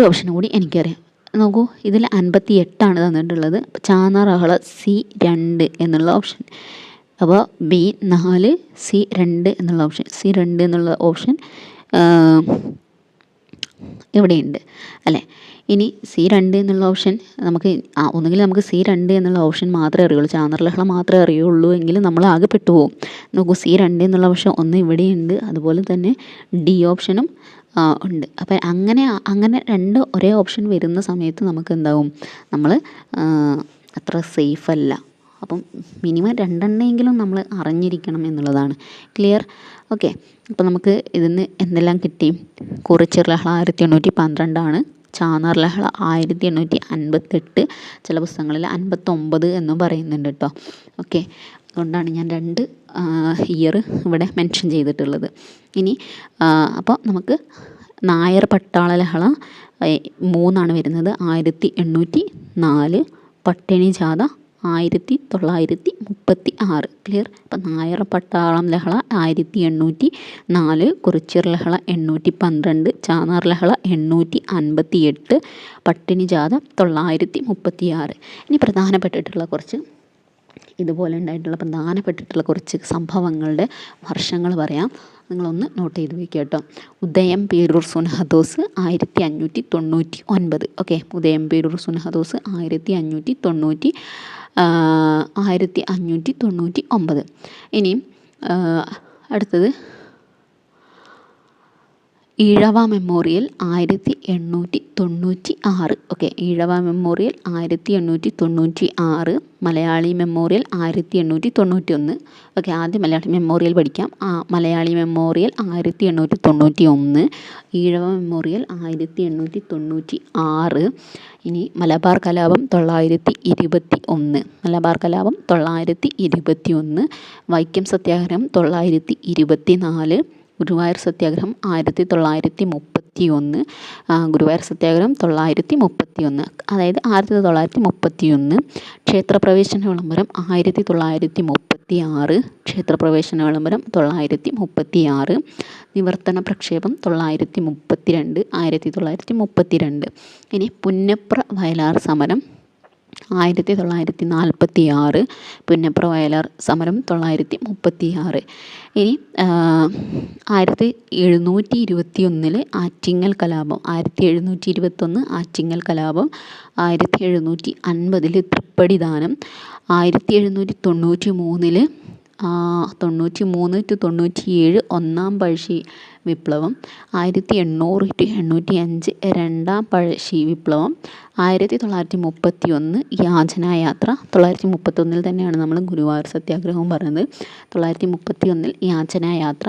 ഓപ്ഷൻ കൂടി എനിക്കറിയാം. നോക്കൂ, ഇതിൽ 58 തന്നിട്ടുള്ളത്. ചാന്നാർ ലഹള C2 എന്നുള്ള ഓപ്ഷൻ. അപ്പോൾ B4 C2 എന്നുള്ള ഓപ്ഷൻ ഇവിടെയുണ്ട് അല്ലേ. ഇനി C2 എന്നുള്ള ഓപ്ഷൻ ഒന്നുകിൽ നമുക്ക് C2 എന്നുള്ള ഓപ്ഷൻ മാത്രമേ അറിയുള്ളൂ, ചാന്നാർ ലഹള മാത്രമേ അറിയുള്ളൂ എങ്കിൽ നമ്മൾ ആകെ പെട്ടുപോകും. നോക്കൂ, C2 എന്നുള്ള ഓപ്ഷൻ ഒന്ന് ഇവിടെയുണ്ട്, അതുപോലെ തന്നെ ഡി ഓപ്ഷനും ഉണ്ട്. അപ്പം അങ്ങനെ രണ്ട് ഒരേ ഓപ്ഷൻ വരുന്ന സമയത്ത് നമുക്ക് എന്താവും, നമ്മൾ അത്ര സേഫല്ല. അപ്പം മിനിമം 2 എണ്ണമെങ്കിലും നമ്മൾ അറിഞ്ഞിരിക്കണം എന്നുള്ളതാണ്. ക്ലിയർ? ഓക്കെ, അപ്പോൾ നമുക്ക് ഇതിന്ന് എന്തെല്ലാം കിട്ടി? കുറിച്യർ ലഹള 1812 ചാന്നാർ ലഹള 1858, ചില പുസ്തകങ്ങളിൽ 59 എന്നും പറയുന്നുണ്ട് കേട്ടോ. ഓക്കെ, അതുകൊണ്ടാണ് ഞാൻ 2 ഇയർ ഇവിടെ മെൻഷൻ ചെയ്തിട്ടുള്ളത്. ഇനി അപ്പോൾ നമുക്ക് നായർ പട്ടാള ലഹള 3 വരുന്നത് 1804, പട്ടിണി ജാഥ 1936. ക്ലിയർ. അപ്പം നായർ പട്ടാളം ലഹള 1804, കുറിച്യർ ലഹള 812, ചാന്നാർ ലഹള 858, പട്ടിണി ജാഥ 936. ഇനി പ്രധാനപ്പെട്ടിട്ടുള്ള കുറച്ച് ഇതുപോലെ ഉണ്ടായിട്ടുള്ള പ്രധാനപ്പെട്ടിട്ടുള്ള കുറച്ച് സംഭവങ്ങളുടെ വർഷങ്ങൾ പറയാം. നിങ്ങളൊന്ന് നോട്ട് ചെയ്ത് വയ്ക്കുക കേട്ടോ. ഉദയം പേരൂർ സുനഹദോസ് 1599. ഓക്കെ, ഉദയം പേരൂർ സുനഹദോസ് 1599. ഇനി അടുത്തത് Ezhava memorial 1896. Okay, Ezhava memorial 1896. Malayali memorial 1891. Okay, ആദ്യം മലയാളി മെമ്മോറിയൽ പഠിക്കാം. Malayali memorial 1891, Ezhava memorial 1896. ഇനി മലബാർ കലാപം 921. മലബാർ കലാപം 921. വൈക്കം സത്യാഗ്രഹം 924. ഗുരുവായൂർ സത്യാഗ്രഹം 1931. ഗുരുവായൂർ സത്യാഗ്രഹം 931, അതായത് 1931. ക്ഷേത്രപ്രവേശന വിളംബരം 1936. ക്ഷേത്രപ്രവേശന വിളംബരം 936. നിവർത്തന പ്രക്ഷേപം 932. 1932. ഇനി പുന്നപ്ര വയലാർ സമരം 1946. പുന്നപ്ര വയലാർ സമരം 936. ഇനി 1721 ആറ്റിങ്ങൽ കലാപം. 1721 ആറ്റിങ്ങൽ കലാപം. 1750 തൃപ്പടിദാനം. 1793 93 to 97 ഒന്നാം പഴശ്ശി വിപ്ലവം. 1800 to 1805 രണ്ടാം പഴശ്ശി വിപ്ലവം. 1931 യാചനായാത്ര. 931 തന്നെയാണ് നമ്മൾ ഗുരുവായൂർ സത്യാഗ്രഹവും പറഞ്ഞത്. 931 യാചനായാത്ര.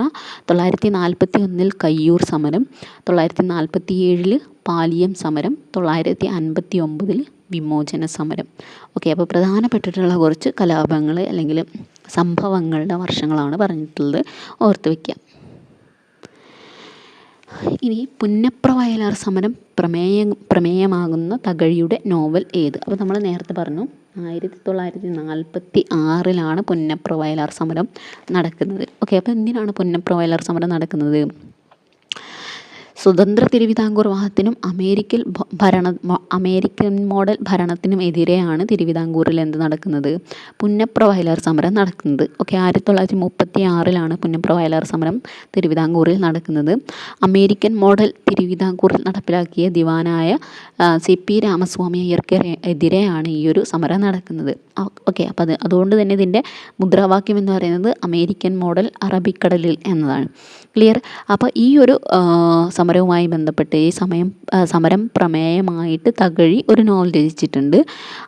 941 കയ്യൂർ സമരം. 947 പാലിയം സമരം. 959 വിമോചന സമരം. ഓക്കെ, അപ്പോൾ പ്രധാനപ്പെട്ടിട്ടുള്ള കുറച്ച് കലാപങ്ങൾ അല്ലെങ്കിൽ സംഭവങ്ങളുടെ വർഷങ്ങളാണ് പറഞ്ഞിട്ടുള്ളത്, ഓർത്ത് വയ്ക്കുക. ഇനി പുന്നപ്ര വയലാർ സമരം പ്രമേയമാകുന്ന തകഴിയുടെ നോവൽ ഏത്? അപ്പോൾ നമ്മൾ നേരത്തെ പറഞ്ഞു 1946 പുന്നപ്ര വയലാർ സമരം നടക്കുന്നത്. ഓക്കെ, അപ്പോൾ എന്തിനാണ് പുന്നപ്ര വയലാർ സമരം നടക്കുന്നത്? സ്വതന്ത്ര തിരുവിതാംകൂർ വാദത്തിനും അമേരിക്കൻ മോഡൽ ഭരണത്തിനും എതിരെയാണ് തിരുവിതാംകൂറിൽ എന്ത് നടക്കുന്നത്? പുന്നപ്ര വയലാർ സമരം നടക്കുന്നത്. ഓക്കെ, 1936 പുന്നപ്ര വയലാർ സമരം തിരുവിതാംകൂറിൽ നടക്കുന്നത്. അമേരിക്കൻ മോഡൽ തിരുവിതാംകൂറിൽ നടപ്പിലാക്കിയ ദിവാനായ CP രാമസ്വാമി അയ്യർക്കെതിരെയാണ് ഈ ഒരു സമരം നടക്കുന്നത്. ഓക്കെ, അപ്പോൾ അതുകൊണ്ട് തന്നെ ഇതിൻ്റെ മുദ്രാവാക്യം എന്ന് പറയുന്നത് അമേരിക്കൻ മോഡൽ അറബിക്കടലിൽ എന്നതാണ്. ക്ലിയർ. അപ്പോൾ ഈ ഒരു സമരവുമായി ബന്ധപ്പെട്ട് ഈ സമരം പ്രമേയമായിട്ട് തകഴി ഒരു നോവൽ രചിച്ചിട്ടുണ്ട്.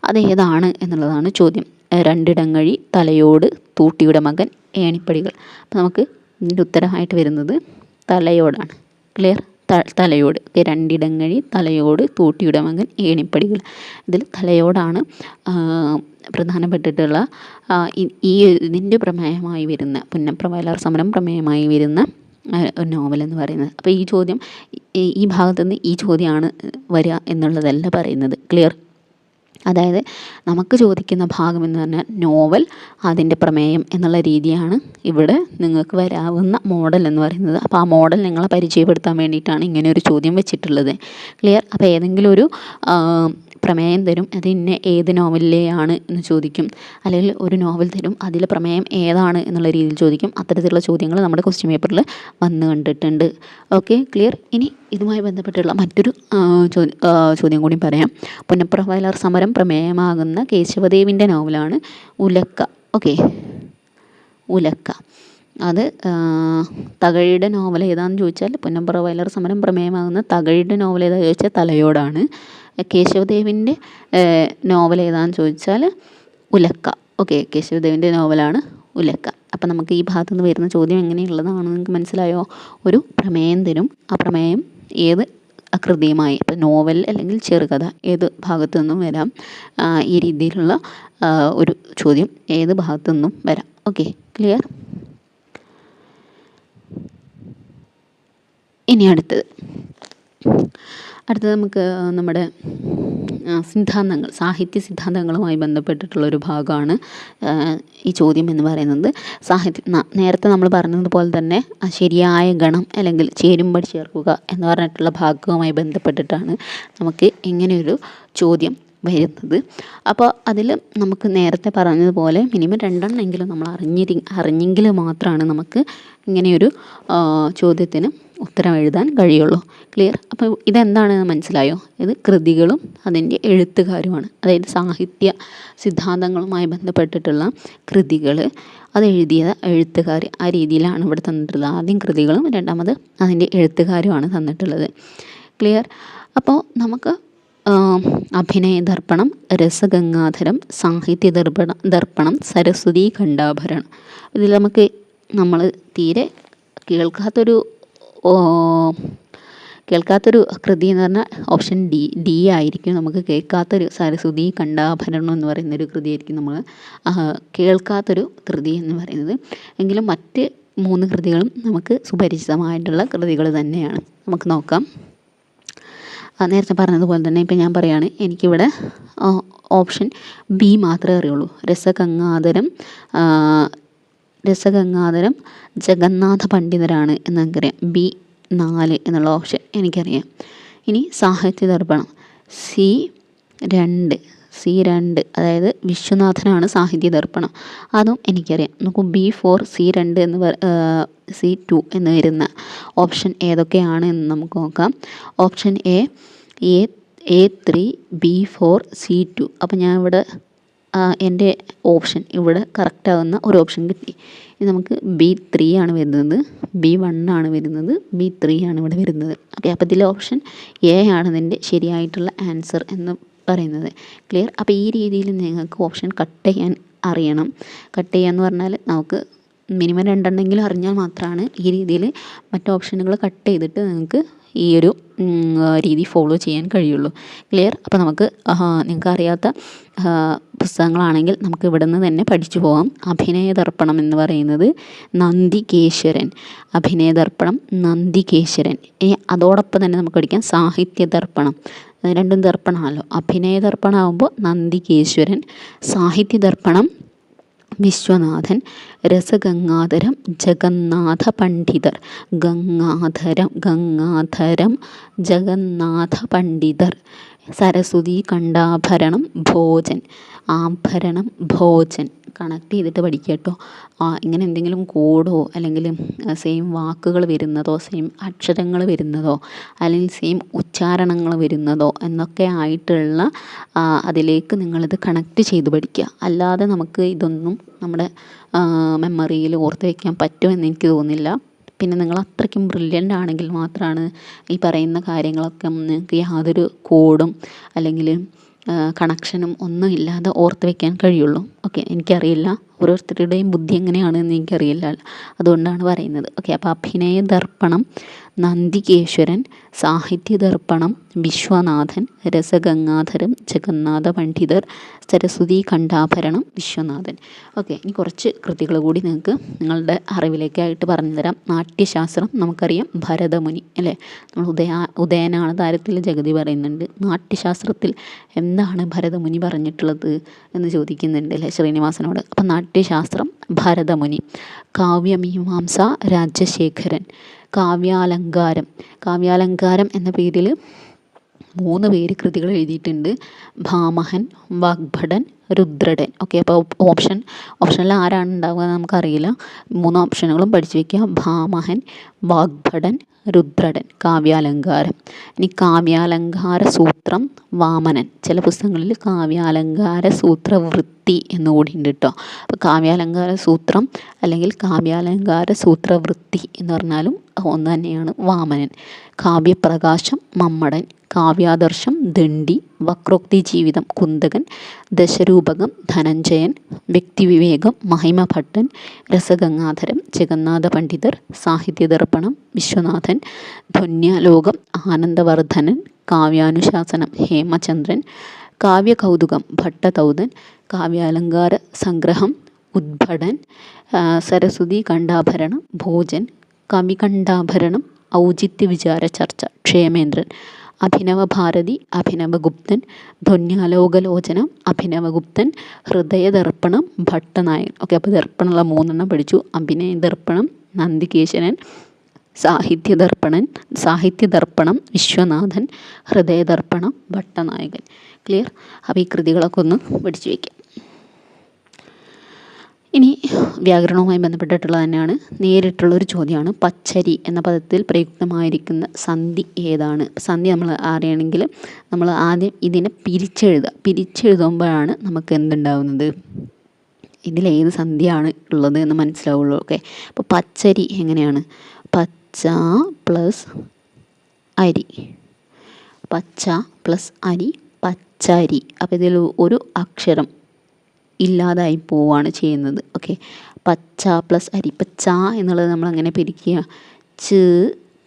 അതേതാണ് എന്നുള്ളതാണ് ചോദ്യം. രണ്ടിടങ്ങഴി, തലയോട്, തൂട്ടിയുടെ മകൻ, ഏണിപ്പടികൾ. അപ്പോൾ നമുക്ക് ഇതിൻ്റെ ഉത്തരമായിട്ട് വരുന്നത് തലയോടാണ്. ക്ലിയർ. തലയോട്. രണ്ടിടങ്ങഴി, തലയോട്, തൂട്ടിയുടെ മകൻ, ഏണിപ്പടികൾ. ഇതിൽ തലയോടാണ് പ്രധാനപ്പെട്ടിട്ടുള്ള ഇതിൻ്റെ പ്രമേയമായി വരുന്ന പുന്നപ്ര വയലാർ സമരം പ്രമേയമായി വരുന്ന നോവൽ എന്ന് പറയുന്നത്. അപ്പോൾ ഈ ചോദ്യം ഈ ഭാഗത്തു നിന്ന് ഈ ചോദ്യമാണ് വരിക എന്നുള്ളതല്ല പറയുന്നത്. ക്ലിയർ. അതായത് നമുക്ക് ചോദിക്കുന്ന ഭാഗം എന്ന് പറഞ്ഞാൽ നോവൽ, അതിൻ്റെ പ്രമേയം എന്നുള്ള രീതിയാണ് ഇവിടെ നിങ്ങൾക്ക് വരാവുന്ന മോഡൽ എന്ന് പറയുന്നത്. അപ്പോൾ ആ മോഡൽ നിങ്ങളെ പരിചയപ്പെടുത്താൻ വേണ്ടിയിട്ടാണ് ഇങ്ങനെ ഒരു ചോദ്യം വെച്ചിട്ടുള്ളത്. ക്ലിയർ. അപ്പോൾ ഏതെങ്കിലും ഒരു പ്രമേയം തരും, അത് ഇന്ന ഏത് നോവലിലെയാണ് എന്ന് ചോദിക്കും. അല്ലെങ്കിൽ ഒരു നോവൽ തരും, അതിൽ പ്രമേയം ഏതാണ് എന്നുള്ള രീതിയിൽ ചോദിക്കും. അത്തരത്തിലുള്ള ചോദ്യങ്ങൾ നമ്മുടെ ക്വസ്റ്റ്യൻ പേപ്പറിൽ വന്ന് കണ്ടിട്ടുണ്ട്. Okay, clear. ഇനി ഇതുമായി ബന്ധപ്പെട്ടുള്ള മറ്റൊരു ചോദ്യം കൂടി പറയാം. പുന്നപ്ര വയലാർ സമരം പ്രമേയമാകുന്ന കേശവദേവിൻ്റെ നോവലാണ് ഉലക്ക. ഓക്കെ, ഉലക്ക. അത് തകഴിയുടെ നോവൽ ഏതാണെന്ന് ചോദിച്ചാൽ പുന്നപ്ര വയലാർ സമരം പ്രമേയമാകുന്ന തകഴിയുടെ നോവൽ ഏതാണെന്ന് ചോദിച്ചാൽ തലയോടാണ്. കേശവദേവിൻ്റെ നോവൽ ഏതാണെന്ന് ചോദിച്ചാൽ ഉലക്ക. ഓക്കെ, കേശവദേവിൻ്റെ നോവലാണ് ഉലക്ക. അപ്പം നമുക്ക് ഈ ഭാഗത്തു നിന്ന് വരുന്ന ചോദ്യം എങ്ങനെയുള്ളതാണെന്ന് നിങ്ങൾക്ക് മനസ്സിലായോ? ഒരു പ്രമേയം തരും, ആ പ്രമേയം ഏത് കൃതിയുമായി, ഇപ്പം നോവൽ അല്ലെങ്കിൽ ചെറുകഥ ഏത് ഭാഗത്തു നിന്നും വരാം. ഈ രീതിയിലുള്ള ഒരു ചോദ്യം ഏത് ഭാഗത്തു നിന്നും വരാം. Okay, clear? ഇനി അടുത്തത് നമുക്ക് നമ്മുടെ സിദ്ധാന്തങ്ങൾ, സാഹിത്യ സിദ്ധാന്തങ്ങളുമായി ബന്ധപ്പെട്ടിട്ടുള്ളൊരു ഭാഗമാണ് ഈ ചോദ്യം എന്ന് പറയുന്നത്. നേരത്തെ നമ്മൾ പറഞ്ഞതുപോലെ തന്നെ ശരിയായ ഗണം അല്ലെങ്കിൽ ചേരുംപടി ചേർക്കുക എന്ന് പറഞ്ഞിട്ടുള്ള ഭാഗവുമായി ബന്ധപ്പെട്ടിട്ടാണ് നമുക്ക് ഇങ്ങനെയൊരു ചോദ്യം വരുന്നത്. അപ്പോൾ അതിൽ നമുക്ക് നേരത്തെ പറഞ്ഞതുപോലെ മിനിമം 2 എണ്ണമെങ്കിലും നമ്മൾ അറിഞ്ഞെങ്കിൽ മാത്രമാണ് നമുക്ക് ഇങ്ങനെയൊരു ചോദ്യത്തിന് ഉത്തരം എഴുതാൻ കഴിയുള്ളൂ. ക്ലിയർ? അപ്പോൾ ഇതെന്താണെന്ന് മനസ്സിലായോ? ഇത് കൃതികളും അതിൻ്റെ എഴുത്തുകാരുമാണ്. അതായത് സാഹിത്യ സിദ്ധാന്തങ്ങളുമായി ബന്ധപ്പെട്ടിട്ടുള്ള കൃതികൾ, അത് എഴുതിയ എഴുത്തുകാർ, ആ രീതിയിലാണ് ഇവിടെ തന്നിട്ടുള്ളത്. ആദ്യം കൃതികളും രണ്ടാമത് അതിൻ്റെ എഴുത്തുകാരുമാണ് തന്നിട്ടുള്ളത്. ക്ലിയർ? അപ്പോൾ നമുക്ക് അഭിനയ ദർപ്പണം, രസഗംഗാധരം, സാഹിത്യ ദർപ്പണം, സരസ്വതി ഖണ്ഡാഭരണം. ഇതിൽ നമ്മൾ തീരെ കേൾക്കാത്തൊരു കൃതി എന്ന് പറഞ്ഞാൽ ഓപ്ഷൻ ഡി ആയിരിക്കും. നമുക്ക് കേൾക്കാത്തൊരു സരസ്വതി ഖണ്ഡാഭരണം എന്ന് പറയുന്നൊരു കൃതിയായിരിക്കും നമ്മൾ കേൾക്കാത്തൊരു കൃതി എന്ന് പറയുന്നത്. എങ്കിലും മറ്റ് 3 കൃതികളും നമുക്ക് സുപരിചിതമായിട്ടുള്ള കൃതികൾ തന്നെയാണ്. നമുക്ക് നോക്കാം. നേരത്തെ പറഞ്ഞതുപോലെ തന്നെ ഇപ്പം ഞാൻ പറയുകയാണ്, എനിക്കിവിടെ ഓപ്ഷൻ ബി മാത്രമേ അറിയുള്ളൂ. രസഗംഗാധരം ജഗന്നാഥ പണ്ഡിതരാണ് എന്ന് എനിക്കറിയാം. ബി 4 എന്നുള്ള ഓപ്ഷൻ എനിക്കറിയാം. ഇനി സാഹിത്യ ദർപ്പണം C2, അതായത് വിശ്വനാഥനാണ് സാഹിത്യ ദർപ്പണം, അതും എനിക്കറിയാം. നമുക്ക് B4 C2 എന്ന് വരുന്ന ഓപ്ഷൻ ഏതൊക്കെയാണ് എന്ന് നമുക്ക് നോക്കാം. Option A3 B4 C2. അപ്പോൾ ഞാൻ ഇവിടെ എൻ്റെ ഓപ്ഷൻ ഇവിടെ കറക്റ്റാകുന്ന ഒരു ഓപ്ഷൻ കിട്ടി. ഇത് നമുക്ക് B3 ആണ് വരുന്നത്, B1 ആണ് വരുന്നത്, B3 ആണ് ഇവിടെ വരുന്നത്. ഓക്കെ, അപ്പോൾ ഇതിലെ ഓപ്ഷൻ എ ആണ് ഇതിൻ്റെ ശരിയായിട്ടുള്ള ആൻസർ എന്ന് പറയുന്നത്. ക്ലിയർ? അപ്പോൾ ഈ രീതിയിൽ നിങ്ങൾക്ക് ഓപ്ഷൻ കട്ട് ചെയ്യാൻ അറിയണം. കട്ട് ചെയ്യാന്ന് പറഞ്ഞാൽ നമുക്ക് മിനിമം 2 എണ്ണമെങ്കിലും അറിഞ്ഞാൽ മാത്രമാണ് ഈ രീതിയിൽ മറ്റ് ഓപ്ഷനുകൾ കട്ട് ചെയ്തിട്ട് നിങ്ങൾക്ക് ഈ ഒരു രീതി ഫോളോ ചെയ്യാൻ കഴിയുള്ളൂ. ക്ലിയർ? അപ്പോൾ നമുക്ക് നിങ്ങൾക്ക് അറിയാത്ത പുസ്തകങ്ങളാണെങ്കിൽ നമുക്ക് ഇവിടെ നിന്ന് തന്നെ പഠിച്ചു പോകാം. അഭിനയ ദർപ്പണം എന്ന് പറയുന്നത് നന്ദികേശ്വരൻ. അഭിനയ ദർപ്പണം നന്ദികേശ്വരൻ. ഇനി അതോടൊപ്പം തന്നെ നമുക്ക് പഠിക്കാം സാഹിത്യ ദർപ്പണം. രണ്ടും ദർപ്പണമാണല്ലോ. അഭിനയ ദർപ്പണമാകുമ്പോൾ നന്ദികേശ്വരൻ, സാഹിത്യ ദർപ്പണം വിശ്വനാഥൻ, രസഗംഗാധരം ജഗന്നാഥ പണ്ഡിതർ. ഗംഗാധരം ജഗന്നാഥ പണ്ഡിതർ. സരസ്വതി ഖണ്ഡാഭരണം ഭോജൻ. ആഭരണം ഭോജൻ. കണക്ട് ചെയ്തിട്ട് പഠിക്കുക കേട്ടോ. ഇങ്ങനെ എന്തെങ്കിലും കോഡോ അല്ലെങ്കിൽ സെയിം വാക്കുകൾ വരുന്നതോ സെയിം അക്ഷരങ്ങൾ വരുന്നതോ അല്ലെങ്കിൽ സെയിം ഉച്ചാരണങ്ങൾ വരുന്നതോ എന്നൊക്കെ ആയിട്ടുള്ള അതിലേക്ക് നിങ്ങളിത് കണക്ട് ചെയ്ത് പഠിക്കുക. അല്ലാതെ നമുക്ക് ഇതൊന്നും നമ്മുടെ മെമ്മറിയിൽ ഓർത്ത് വയ്ക്കാൻ പറ്റുമെന്ന് എനിക്ക് തോന്നുന്നില്ല. പിന്നെ നിങ്ങൾ അത്രയ്ക്കും ബ്രില്യൻ്റ് ആണെങ്കിൽ മാത്രമാണ് ഈ പറയുന്ന കാര്യങ്ങളൊക്കെ നിങ്ങൾക്ക് യാതൊരു കോഡും അല്ലെങ്കിൽ കണക്ഷനും ഒന്നും ഇല്ലാതെ ഓർത്ത് വയ്ക്കാൻ കഴിയുള്ളൂ. ഓക്കെ, എനിക്കറിയില്ല ഓരോരുത്തരുടെയും ബുദ്ധി എങ്ങനെയാണെന്ന് എനിക്കറിയില്ല, അതുകൊണ്ടാണ് പറയുന്നത്. ഓക്കെ, അപ്പോൾ അഭിനയ ദർപ്പണം നന്ദികേശ്വരൻ, സാഹിത്യ ദർപ്പണം വിശ്വനാഥൻ, രസഗംഗാധരം ജഗന്നാഥ പണ്ഡിതർ, സരസ്വതി ഖണ്ഡാഭരണം വിശ്വനാഥൻ. ഓക്കെ, ഇനി കുറച്ച് കൃതികൾ കൂടി നിങ്ങൾക്ക് നിങ്ങളുടെ അറിവിലേക്കായിട്ട് പറഞ്ഞു തരാം. നാട്യശാസ്ത്രം നമുക്കറിയാം, ഭരതമുനി അല്ലേ. നമ്മൾ ഉദയനാണ് താരത്തിൽ ജഗതി പറയുന്നുണ്ട്. നാട്യശാസ്ത്രത്തിൽ എന്താണ് ഭരതമുനി പറഞ്ഞിട്ടുള്ളത് എന്ന് ചോദിക്കുന്നുണ്ട് അല്ലേ ശ്രീനിവാസനോട്. അപ്പം നാട്യശാസ്ത്രം ഭരതമുനി. കാവ്യമീമാംസ രാജശേഖരൻ. കാവ്യാലങ്കാരം എന്ന പേരിൽ 3 പേര് കൃതികൾ എഴുതിയിട്ടുണ്ട്. ഭാമഹൻ, വാഗ്ഭടൻ, രുദ്രടൻ. ഓക്കെ, അപ്പോൾ ഓപ്ഷനിൽ ആരാണ് ഉണ്ടാവുക എന്ന് നമുക്കറിയില്ല. 3 ഓപ്ഷനുകളും പഠിച്ചു വയ്ക്കുക. ഭാമഹൻ, വാഗ്ഭടൻ, രുദ്രടൻ. കാവ്യാലങ്കാരം. ഇനി കാവ്യാലങ്കാര സൂത്രം വാമനൻ. ചില പുസ്തകങ്ങളിൽ കാവ്യാലങ്കാര സൂത്രവൃത്തി വൃത്തി എന്നുകൂടി ഉണ്ട് കേട്ടോ. അപ്പോൾ കാവ്യാലങ്കാര സൂത്രം അല്ലെങ്കിൽ കാവ്യാലങ്കാര സൂത്രവൃത്തി എന്ന് പറഞ്ഞാലും ഒന്ന് തന്നെയാണ് വാമനൻ. കാവ്യപ്രകാശം മമ്മടൻ, കാവ്യാദർശം ദണ്ഡി, വക്രോക്തി ജീവിതം കുന്തകൻ, ദശരൂപകം ധനഞ്ജയൻ, വ്യക്തിവിവേകം മഹിമഭട്ടൻ, രസഗംഗാധരം ജഗന്നാഥ പണ്ഡിതർ, സാഹിത്യദർപ്പണം വിശ്വനാഥൻ, ധ്വന്യാലോകം ആനന്ദവർദ്ധനൻ, കാവ്യാനുശാസനം ഹേമചന്ദ്രൻ, കാവ്യകൗതുകം ഭട്ടതൗതൻ, കാവ്യാലങ്കാര സംഗ്രഹം ഉദ്ഭടൻ, സരസ്വതി കണ്ഠാഭരണം ഭോജൻ, കവികണ്ഠാഭരണം ഔചിത്യ വിചാര ചർച്ച ക്ഷേമേന്ദ്രൻ, അഭിനവഭാരതി അഭിനവഗുപ്തൻ, ധ്വന്യാലോകലോചനം അഭിനവഗുപ്തൻ, ഹൃദയദർപ്പണം ഭട്ടനായകൻ. ഓക്കെ, അപ്പോൾ ദർപ്പണമുള്ള 3 പഠിച്ചു. അഭിനയദർപ്പണം നന്ദികേശനൻ, സാഹിത്യദർപ്പണം വിശ്വനാഥൻ, ഹൃദയദർപ്പണം ഭട്ടനായകൻ. ക്ലിയർ? അപ്പോൾ ഈ കൃതികളൊക്കെ ഒന്ന് പഠിച്ചു വയ്ക്കാം. ഇനി വ്യാകരണവുമായി ബന്ധപ്പെട്ടിട്ടുള്ളത് തന്നെയാണ്, നേരിട്ടുള്ളൊരു ചോദ്യമാണ്. പച്ചരി എന്ന പദത്തിൽ പ്രയുക്തമായിരിക്കുന്ന സന്ധി ഏതാണ്? സന്ധി നമ്മൾ അറിയണമെങ്കിൽ നമ്മൾ ആദ്യം ഇതിനെ പിരിച്ചെഴുതുമ്പോഴാണ് നമുക്ക് എന്തുണ്ടാവുന്നത്, ഇതിലേത് സന്ധിയാണ് ഉള്ളത് എന്ന് മനസ്സിലാവുള്ളൂ. ഓക്കെ, അപ്പോൾ പച്ചരി എങ്ങനെയാണ്? പച്ച പ്ലസ് അരി, പച്ച പ്ലസ് അരി പച്ചരി. അപ്പോൾ ഇതിൽ ഒരു അക്ഷരം ഇല്ലാതായി പോവുകയാണ് ചെയ്യുന്നത്. ഓക്കെ, പച്ച പ്ലസ് അരി. ഇപ്പം ച എന്നുള്ളത് നമ്മൾ അങ്ങനെ പിരിക്കുക, ച്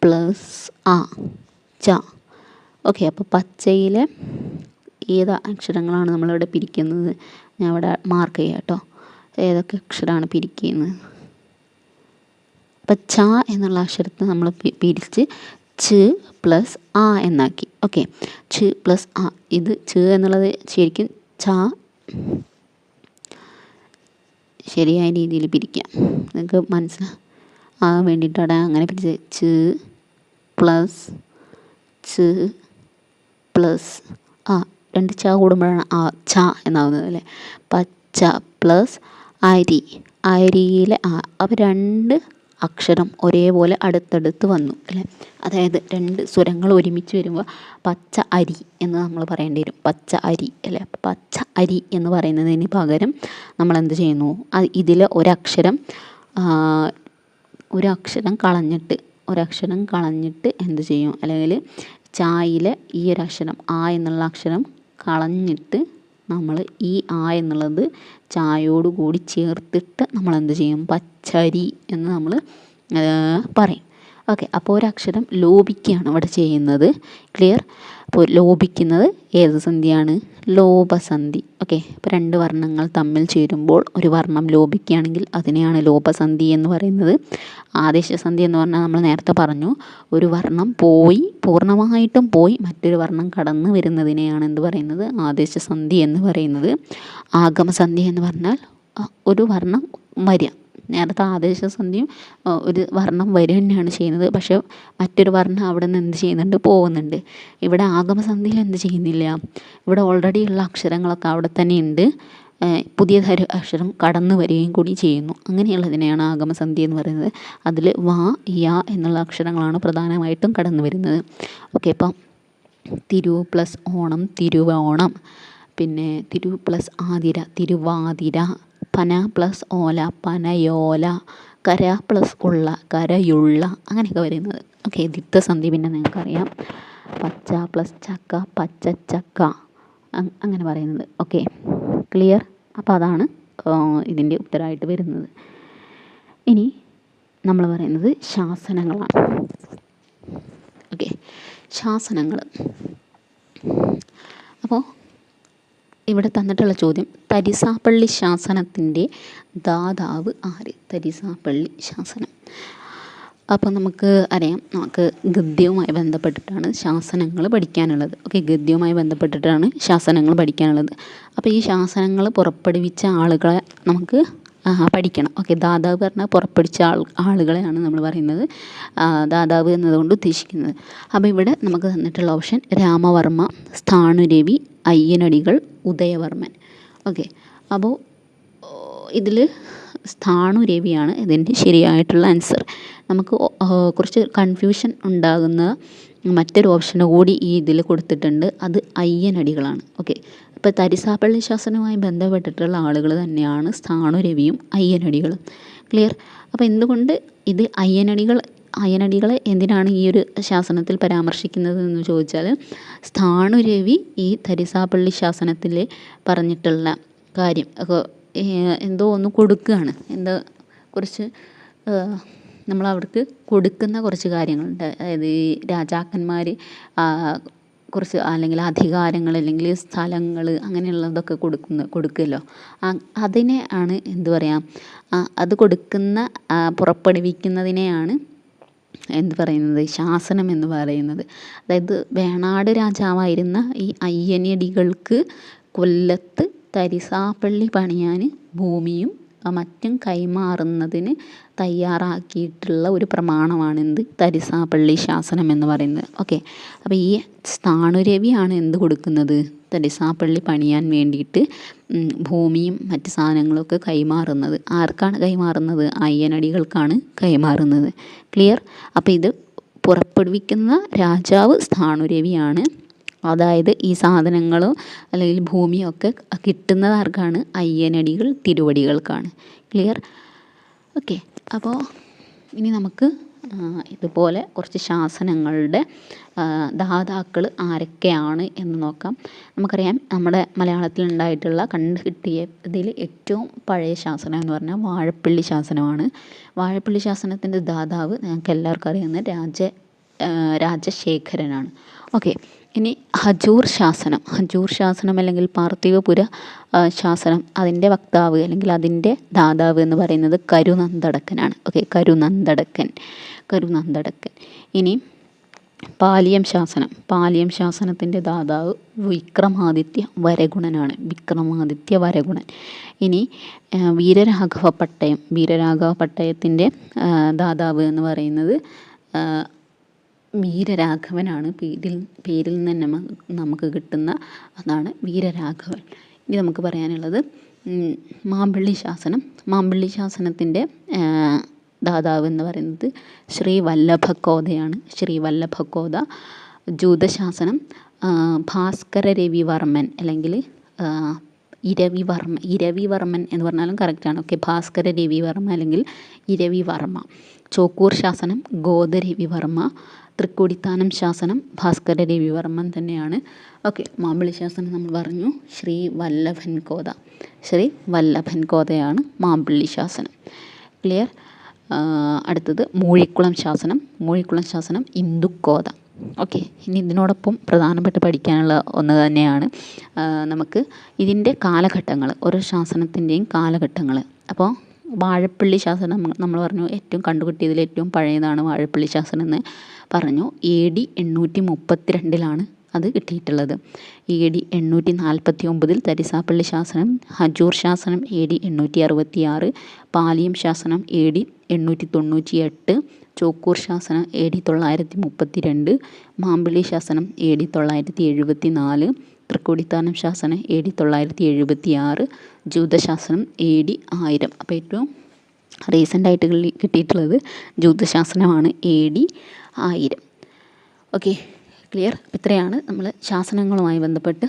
പ്ലസ് ആ ച. ഓക്കെ, അപ്പോൾ പച്ചയിലെ ഏത് അക്ഷരങ്ങളാണ് നമ്മളിവിടെ പിരിക്കുന്നത്? ഞാൻ ഇവിടെ മാർക്ക് ചെയ്യാം കേട്ടോ, ഏതൊക്കെ അക്ഷരമാണ് പിരിക്കുന്നത്. അപ്പം ച എന്നുള്ള അക്ഷരത്തെ നമ്മൾ പിരിച്ച് ച് പ്ലസ് ആ എന്നാക്കി. ഓക്കെ, ച് പ്ലസ് ആ. ഇത് ച് എന്നുള്ളത് ശരിക്കും ച ശരിയായ രീതിയിൽ പിരിക്കാം, നിങ്ങൾക്ക് മനസ്സിലാകാൻ വേണ്ടിയിട്ടാണ് അങ്ങനെ പിരിച്ചത്. ച് പ്ലസ് ആ, 2 ച കൂടുമ്പോഴാണ് ആ ച എന്നാവുന്നത് അല്ലേ. പച്ച പ്ലസ് അരി, അരിയിലെ ആ. അപ്പോൾ 2 അക്ഷരം ഒരേപോലെ അടുത്തടുത്ത് വന്നു അല്ലേ. അതായത് 2 സ്വരങ്ങൾ ഒരുമിച്ച് വരുമ്പോൾ പച്ച അരി എന്ന് നമ്മൾ പറയേണ്ടി വരും. പച്ച അരി അല്ലേ. അപ്പോൾ പച്ച അരി എന്ന് പറയുന്നതിന് പകരം നമ്മൾ എന്ത് ചെയ്യുന്നു, ഇതിൽ ഒരക്ഷരം കളഞ്ഞിട്ട് എന്ത് ചെയ്യും, അല്ലെങ്കിൽ ചായിലെ ഈ ഒരു അക്ഷരം ആ എന്നുള്ള അക്ഷരം കളഞ്ഞിട്ട് നമ്മൾ ഈ ആ എന്നുള്ളത് ചായയോടുകൂടി ചേർത്തിട്ട് നമ്മൾ എന്ത് ചെയ്യും, പച്ചരി എന്ന് നമ്മൾ പറയും. ഓക്കെ, അപ്പോൾ ഒരക്ഷരം ലോപിക്കുകയാണ് ഇവിടെ ചെയ്യുന്നത്. ക്ലിയർ? അപ്പോൾ ലോപിക്കുന്നത് ഏത് സന്ധിയാണ്? ലോപസന്ധി. ഓക്കെ, അപ്പോൾ 2 വർണ്ണങ്ങൾ തമ്മിൽ ചേരുമ്പോൾ ഒരു വർണ്ണം ലോപിക്കുകയാണെങ്കിൽ അതിനെയാണ് ലോപസന്ധി എന്ന് പറയുന്നത്. ആദേശസന്ധി എന്ന് പറഞ്ഞാൽ നമ്മൾ നേരത്തെ പറഞ്ഞു, ഒരു വർണ്ണം പൂർണ്ണമായിട്ടും പോയി മറ്റൊരു വർണ്ണം കടന്നു വരുന്നതിനെയാണ് എന്ത് പറയുന്നത്, ആദേശസന്ധി എന്ന് പറയുന്നത്. ആഗമസന്ധി എന്ന് പറഞ്ഞാൽ ഒരു വർണ്ണം വരിക. നേരത്തെ ആദേശസന്ധിയും ഒരു വർണ്ണം വരിക തന്നെയാണ് ചെയ്യുന്നത്, പക്ഷേ മറ്റൊരു വർണ്ണം അവിടെ നിന്ന് എന്ത് ചെയ്യുന്നുണ്ട്, പോകുന്നുണ്ട്. ഇവിടെ ആഗമസന്ധിയിൽ എന്ത് ചെയ്യുന്നില്ല, ഇവിടെ ഓൾറെഡി ഉള്ള അക്ഷരങ്ങളൊക്കെ അവിടെ തന്നെ ഉണ്ട്, പുതിയതൊരു അക്ഷരം കടന്നു വരികയും കൂടി ചെയ്യുന്നു. അങ്ങനെയുള്ളതിനെയാണ് ആഗമസന്ധി എന്ന് പറയുന്നത്. അതിൽ വാ യ എന്നുള്ള അക്ഷരങ്ങളാണ് പ്രധാനമായിട്ടും കടന്നു വരുന്നത്. ഓക്കെ, ഇപ്പം തിരു പ്ലസ് ഓണം തിരുവോണം, പിന്നെ തിരു പ്ലസ് ആതിര തിരുവാതിര, പന പ്ലസ് ഓല പനയോല, കര പ്ലസ് ഉള്ള കരയുള്ള, അങ്ങനെയൊക്കെ വരുന്നത്. ഓക്കെ, ദിത്തസന്ധി പിന്നെ നിങ്ങൾക്കറിയാം, പച്ച പ്ലസ് ചക്ക പച്ചച്ചക്ക, അങ്ങനെ പറയുന്നത്. Okay, clear? അപ്പോൾ അതാണ് ഇതിൻ്റെ ഉത്തരമായിട്ട് വരുന്നത്. ഇനി നമ്മൾ പറയുന്നത് ശാസനങ്ങളാണ്. ഓക്കെ, ശാസനങ്ങൾ. അപ്പോൾ ഇവിടെ തന്നിട്ടുള്ള ചോദ്യം, തരിസാപ്പള്ളി ശാസനത്തിൻ്റെ ദാതാവ് ആര്? തരിസാപ്പള്ളി ശാസനം. അപ്പോൾ നമുക്ക് അറിയാം, നമുക്ക് ഗദ്യവുമായി ബന്ധപ്പെട്ടിട്ടാണ് ശാസനങ്ങൾ പഠിക്കാനുള്ളത്. ഓക്കെ, ഗദ്യവുമായി ബന്ധപ്പെട്ടിട്ടാണ് ശാസനങ്ങൾ പഠിക്കാനുള്ളത്. അപ്പോൾ ഈ ശാസനങ്ങൾ പുറപ്പെടുവിച്ച ആളുകളെ നമുക്ക് പഠിക്കണം. ഓക്കെ, ദാതാവ് പറഞ്ഞാൽ പുറപ്പെടുവിച്ച ആളുകളെയാണ് നമ്മൾ പറയുന്നത് ദാതാവ് എന്നതുകൊണ്ട് ഉദ്ദേശിക്കുന്നത്. അപ്പോൾ ഇവിടെ നമുക്ക് തന്നിട്ടുള്ള ഓപ്ഷൻ രാമവർമ്മ, സ്ഥാണുരവി, അയ്യനടികൾ, ഉദയവർമ്മൻ. ഓക്കെ, അപ്പോൾ ഇതിൽ സ്ഥാണുരവിയാണ് ഇതിൻ്റെ ശരിയായിട്ടുള്ള ആൻസർ. നമുക്ക് കുറച്ച് കൺഫ്യൂഷൻ ഉണ്ടാകുന്ന മറ്റൊരു ഓപ്ഷൻ കൂടി ഈ ഇതിൽ കൊടുത്തിട്ടുണ്ട്, അത് അയ്യനടികളാണ്. ഓക്കെ, അപ്പോൾ തരിസാപ്പള്ളി ശാസനവുമായി ബന്ധപ്പെട്ടിട്ടുള്ള ആളുകൾ തന്നെയാണ് സ്ഥാണുരവിയും അയ്യനടികളും. ക്ലിയർ. അപ്പോൾ എന്തുകൊണ്ട് ഇത് അയ്യനടികളെ എന്തിനാണ് ഈ ഒരു ശാസനത്തിൽ പരാമർശിക്കുന്നത് എന്ന് ചോദിച്ചാൽ, സ്ഥാണുരവി ഈ തരിസാപ്പള്ളി ശാസനത്തിൽ പറഞ്ഞിട്ടുള്ള കാര്യം എന്തോ ഒന്ന് കൊടുക്കുകയാണ്, എന്താ കുറച്ച് നമ്മൾ അവർക്ക് കൊടുക്കുന്ന കുറച്ച് കാര്യങ്ങളുണ്ട്. അതായത് ഈ രാജാക്കന്മാർ കുറച്ച് അല്ലെങ്കിൽ അധികാരങ്ങൾ അല്ലെങ്കിൽ സ്ഥലങ്ങൾ അങ്ങനെയുള്ളതൊക്കെ കൊടുക്കുമല്ലോ, അതിനെ ആണ് എന്ത് പറയുക, അത് കൊടുക്കുന്ന പുറപ്പെടുവിക്കുന്നതിനെയാണ് എന്ത് പറയുന്നത്, ശാസനം എന്ന് പറയുന്നത്. അതായത് വേണാട് രാജാവായിരുന്ന ഈ അയ്യനടികൾക്ക് കൊല്ലത്ത് തരിസാപ്പള്ളി പണിയാൻ ഭൂമിയും മറ്റും കൈമാറുന്നതിന് തയ്യാറാക്കിയിട്ടുള്ള ഒരു പ്രമാണമാണ് എന്ത്, തരിസാപ്പള്ളി ശാസനം എന്ന് പറയുന്നത്. ഓക്കെ. അപ്പോൾ ഈ സ്ഥാണുരവിയാണ് എന്ത് കൊടുക്കുന്നത്, തരിസാപ്പള്ളി പണിയാൻ വേണ്ടിയിട്ട് ഭൂമിയും മറ്റ് സാധനങ്ങളൊക്കെ കൈമാറുന്നത്. ആർക്കാണ് കൈമാറുന്നത്, അയ്യനടികൾക്കാണ് കൈമാറുന്നത്. ക്ലിയർ. അപ്പോൾ ഇത് പുറപ്പെടുവിക്കുന്ന രാജാവ് സ്ഥാണുരവിയാണ്. അതായത് ഈ സാധനങ്ങളോ അല്ലെങ്കിൽ ഭൂമിയൊക്കെ കിട്ടുന്നത് ആർക്കാണ്, അയ്യനടികൾ തിരുവടികൾക്കാണ്. ക്ലിയർ. ഓക്കെ. അപ്പോൾ ഇനി നമുക്ക് ഇതുപോലെ കുറച്ച് ശാസനങ്ങളുടെ ദാതാക്കൾ ആരൊക്കെയാണ് എന്ന് നോക്കാം. നമുക്കറിയാം നമ്മുടെ മലയാളത്തിൽ ഉണ്ടായിട്ടുള്ള കണ്ടു കിട്ടിയതിൽ ഏറ്റവും പഴയ ശാസനം എന്ന് പറഞ്ഞാൽ വാഴപ്പിള്ളി ശാസനമാണ്. വാഴപ്പിള്ളി ശാസനത്തിൻ്റെ ദാതാവ് ഞങ്ങൾക്ക് എല്ലാവർക്കും അറിയുന്ന രാജശേഖരനാണ്. ഓക്കെ. ഇനി ഹജൂർ ശാസനം അല്ലെങ്കിൽ പാർത്ഥിവപുര ശാസനം, അതിൻ്റെ വക്താവ് അല്ലെങ്കിൽ അതിൻ്റെ ദാതാവ് എന്ന് പറയുന്നത് കരുനന്ദടക്കനാണ്. ഓക്കെ. കരുനന്ദടക്കൻ. ഇനി പാലിയം ശാസനത്തിൻ്റെ ദാതാവ് വിക്രമാദിത്യ വരഗുണനാണ്. ഇനി വീരരാഘവ പട്ടയത്തിൻ്റെ ദാതാവ് എന്ന് പറയുന്നത് വീരരാഘവനാണ്. പേരിൽ നിന്ന് നമുക്ക് കിട്ടുന്ന അതാണ് വീരരാഘവൻ. ഇനി നമുക്ക് പറയാനുള്ളത് മാമ്പള്ളി ശാസനത്തിൻ്റെ ദാതാവ് എന്ന് പറയുന്നത് ശ്രീ വല്ലഭക്കോദയാണ്. ജൂതശാസനം ഭാസ്കര രവിവർമ്മൻ അല്ലെങ്കിൽ ഇരവിവർമ്മൻ എന്ന് പറഞ്ഞാലും കറക്റ്റാണ്. ഓക്കെ. ഭാസ്കര രവിവർമ്മ അല്ലെങ്കിൽ ഇരവിവർമ്മ. ചോക്കൂർ ശാസനം ഗോദരവിവർമ്മ. തൃക്കൊടിത്താനം ശാസനം ഭാസ്കര രവിവർമ്മൻ തന്നെയാണ്. ഓക്കെ. മാമ്പള്ളി ശാസനം നമ്മൾ പറഞ്ഞു ശ്രീ വല്ലഭൻ കോതയാണ് മാമ്പള്ളി ശാസനം. ക്ലിയർ. അടുത്തത് മൂഴിക്കുളം ശാസനം ഇന്ദുക്കോത. ഓക്കെ. ഇനി ഇതിനോടൊപ്പം പ്രധാനപ്പെട്ട് പഠിക്കാനുള്ള ഒന്ന് തന്നെയാണ് നമുക്ക് ഇതിൻ്റെ കാലഘട്ടങ്ങൾ, ഓരോ ശാസനത്തിൻ്റെയും കാലഘട്ടങ്ങൾ. അപ്പോൾ വാഴപ്പിള്ളി ശാസനം നമ്മൾ പറഞ്ഞു ഏറ്റവും കണ്ടുകിട്ടിയതിൽ ഏറ്റവും പഴയതാണ് വാഴപ്പിള്ളി ശാസനം എന്ന് പറഞ്ഞു. AD 832 അത് കിട്ടിയിട്ടുള്ളത്. AD 849 തരിസാപ്പള്ളി ശാസനം. ഹജൂർ ശാസനം AD 866. പാലിയം ശാസനം AD 898. ചോക്കൂർ ശാസനം AD 932. മാമ്പള്ളി ശാസനം AD 974. തൃക്കൊടിത്താനം ശാസനം AD 976. ജൂതശാസനം AD 1000. അപ്പോൾ ഏറ്റവും റീസെൻ്റായിട്ട് കിട്ടിയിട്ടുള്ളത് ജൂതശാസനമാണ് AD 1000. ഓക്കെ. ക്ലിയർ. ഇത്രയാണ് നമ്മൾ ശാസനങ്ങളുമായി ബന്ധപ്പെട്ട്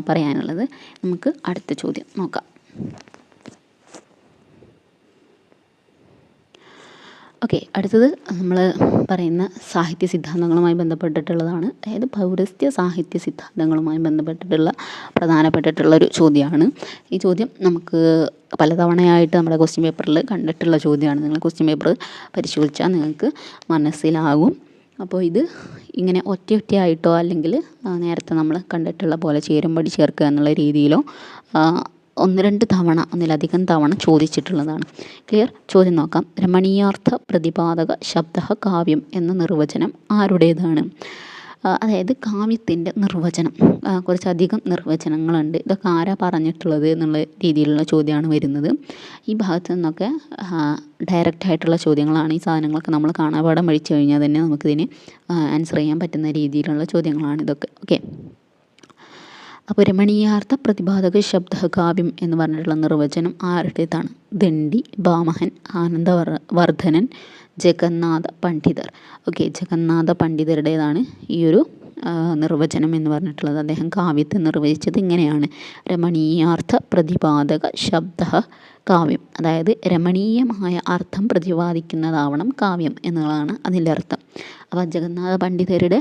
പറയാനുള്ളത്. നമുക്ക് അടുത്ത ചോദ്യം നോക്കാം. ഓക്കെ. അടുത്തത് നമ്മൾ പറയുന്ന സാഹിത്യ സിദ്ധാന്തങ്ങളുമായി ബന്ധപ്പെട്ടിട്ടുള്ളതാണ്. അതായത് പൗരസ്ത്യ സാഹിത്യ സിദ്ധാന്തങ്ങളുമായി ബന്ധപ്പെട്ടിട്ടുള്ള പ്രധാനപ്പെട്ടിട്ടുള്ളൊരു ചോദ്യമാണ്. ഈ ചോദ്യം നമുക്ക് പലതവണയായിട്ട് നമ്മുടെ ക്വസ്റ്റ്യൻ പേപ്പറിൽ കണ്ടിട്ടുള്ള ചോദ്യമാണ്. നിങ്ങൾ ക്വസ്റ്റ്യൻ പേപ്പർ പരിശോധിച്ചാൽ നിങ്ങൾക്ക് മനസ്സിലാകും. അപ്പോൾ ഇത് ഇങ്ങനെ ഒറ്റയായിട്ടോ അല്ലെങ്കിൽ നേരത്തെ നമ്മൾ കണ്ടിട്ടുള്ള പോലെ ചേരുംപടി ചേർക്കുക എന്നുള്ള രീതിയിലോ ഒന്നിലധികം തവണ ചോദിച്ചിട്ടുള്ളതാണ്. ക്ലിയർ. ചോദ്യം നോക്കാം. രമണീയാർത്ഥ പ്രതിപാദക ശബ്ദ കാവ്യം എന്ന നിർവചനം ആരുടേതാണ്? അതായത് കാവ്യത്തിൻ്റെ നിർവചനം, കുറച്ചധികം നിർവചനങ്ങളുണ്ട്. ഇതൊക്കെ ആരാ പറഞ്ഞിട്ടുള്ളത് എന്നുള്ള രീതിയിലുള്ള ചോദ്യമാണ് വരുന്നത്. ഈ ഭാഗത്തു നിന്നൊക്കെ ഡയറക്റ്റായിട്ടുള്ള ചോദ്യങ്ങളാണ്. ഈ സാധനങ്ങളൊക്കെ നമ്മൾ കാണാപാഠം പഠിച്ചു കഴിഞ്ഞാൽ തന്നെ നമുക്കിതിന് ആൻസർ ചെയ്യാൻ പറ്റുന്ന രീതിയിലുള്ള ചോദ്യങ്ങളാണ് ഇതൊക്കെ. ഓക്കെ. അപ്പോൾ രമണീയാർത്ഥ പ്രതിപാദക ശബ്ദകാവ്യം എന്ന് പറഞ്ഞിട്ടുള്ള നിർവചനം ആരുടേതാണ്? ദണ്ഡി, ഭാമഹൻ, ആനന്ദവർദ്ധനൻ, ജഗന്നാഥ പണ്ഡിതർ. ഓക്കെ. ജഗന്നാഥ പണ്ഡിതരുടേതാണ് ഈ ഒരു നിർവചനം എന്ന് പറഞ്ഞിട്ടുള്ളത്. അദ്ദേഹം കാവ്യത്തെ നിർവചിച്ചത് ഇങ്ങനെയാണ്: രമണീയാർത്ഥ പ്രതിപാദക ശബ്ദ കാവ്യം. അതായത് രമണീയമായ അർത്ഥം പ്രതിപാദിക്കുന്നതാവണം കാവ്യം എന്നുള്ളതാണ് അതിൻ്റെ അർത്ഥം. അപ്പോൾ ജഗന്നാഥ പണ്ഡിതരുടെ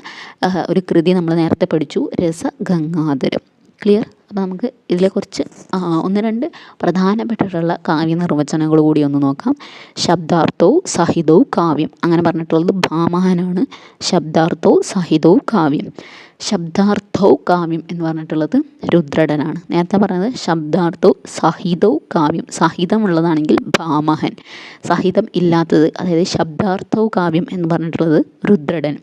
ഒരു കൃതി നമ്മൾ നേരത്തെ പഠിച്ചു, രസഗംഗാധരം. ക്ലിയർ? അപ്പോൾ നമുക്ക് ഇതിലെ കുറച്ച് 1-2 പ്രധാനപ്പെട്ടിട്ടുള്ള കാവ്യ നിർവചനങ്ങൾ കൂടി ഒന്ന് നോക്കാം. ശബ്ദാർത്ഥവും സഹിതവും കാവ്യം. അങ്ങനെ പറഞ്ഞിട്ടുള്ളത് ഭാമഹനാണ്. ശബ്ദാർത്ഥവും സഹിതവും കാവ്യം. ശബ്ദാർത്ഥവും കാവ്യം എന്ന് പറഞ്ഞിട്ടുള്ളത് രുദ്രടനാണ്. നേരത്തെ പറഞ്ഞത് ശബ്ദാർത്ഥവും സഹിതവും കാവ്യം. സഹിതമുള്ളതാണെങ്കിൽ ഭാമഹൻ, സഹിതം ഇല്ലാത്തത് അതായത് ശബ്ദാർത്ഥവും കാവ്യം എന്ന് പറഞ്ഞിട്ടുള്ളത് രുദ്രടൻ.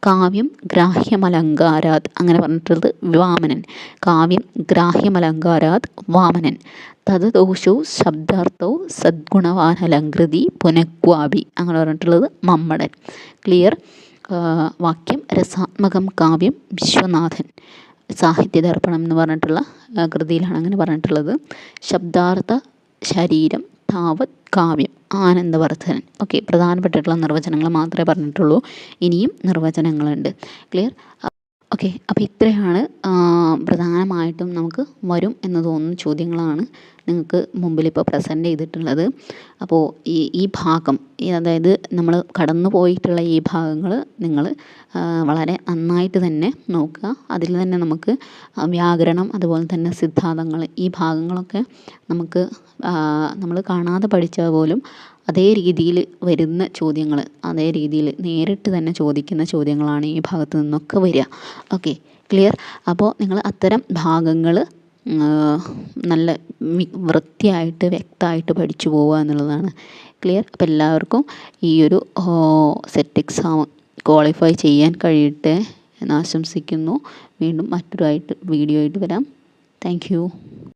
കാവ്യം ഗ്രാഹ്യമലങ്കാരാത് അങ്ങനെ പറഞ്ഞിട്ടുള്ളത് വാമനൻ. കാവ്യം ഗ്രാഹ്യമലങ്കാരാത് വാമനൻ. തദദോഷോ ശബ്ദാർത്ഥവും സദ്ഗുണവാനലങ്കൃതി പുനഃക്വാപി അങ്ങനെ പറഞ്ഞിട്ടുള്ളത് മമ്മടൻ. ക്ലിയർ? വാക്യം രസാത്മകം കാവ്യം വിശ്വനാഥൻ. സാഹിത്യദർപ്പണം എന്ന് പറഞ്ഞിട്ടുള്ള കൃതിയിലാണ് അങ്ങനെ പറഞ്ഞിട്ടുള്ളത്. ശബ്ദാർത്ഥ ശരീരം താവത് കാവ്യം ആനന്ദവർദ്ധനൻ. ഓക്കെ, പ്രധാനപ്പെട്ടിട്ടുള്ള നിർവചനങ്ങൾ മാത്രമേ പറഞ്ഞിട്ടുള്ളൂ. ഇനിയും നിർവചനങ്ങളുണ്ട്. ക്ലിയർ? ഓക്കെ, അപ്പോൾ ഇത്രയാണ് പ്രധാനമായിട്ടും നമുക്ക് വരും എന്ന് തോന്നുന്ന ചോദ്യങ്ങളാണ് നിങ്ങൾക്ക് മുമ്പിൽ ഇപ്പോൾ പ്രസൻറ്റ് ചെയ്തിട്ടുള്ളത്. അപ്പോൾ ഈ ഭാഗം അതായത് നമ്മൾ കടന്നു പോയിട്ടുള്ള ഈ ഭാഗങ്ങൾ നിങ്ങൾ വളരെ നന്നായിട്ട് തന്നെ നോക്കുക. അതിൽ തന്നെ നമുക്ക് വ്യാകരണം അതുപോലെ തന്നെ സിദ്ധാന്തങ്ങൾ ഈ ഭാഗങ്ങളൊക്കെ നമുക്ക് നമ്മൾ കാണാതെ പഠിച്ചാൽ പോലും അതേ രീതിയിൽ വരുന്ന ചോദ്യങ്ങൾ, അതേ രീതിയിൽ നേരിട്ട് തന്നെ ചോദിക്കുന്ന ചോദ്യങ്ങളാണ് ഈ ഭാഗത്ത് നിന്നൊക്കെ വരിക. Okay, clear? അപ്പോൾ നിങ്ങൾ അത്തരം ഭാഗങ്ങൾ നല്ല വൃത്തിയായിട്ട് വ്യക്തമായിട്ട് പഠിച്ചു പോവുക എന്നുള്ളതാണ്. ക്ലിയർ? അപ്പോൾ എല്ലാവർക്കും ഈ ഒരു സെറ്റ് എക്സാം ക്വാളിഫൈ ചെയ്യാൻ കഴിയട്ടെ എന്ന് ആശംസിക്കുന്നു. വീണ്ടും മറ്റൊരു വീഡിയോ ആയിട്ട് വരാം. Thank you.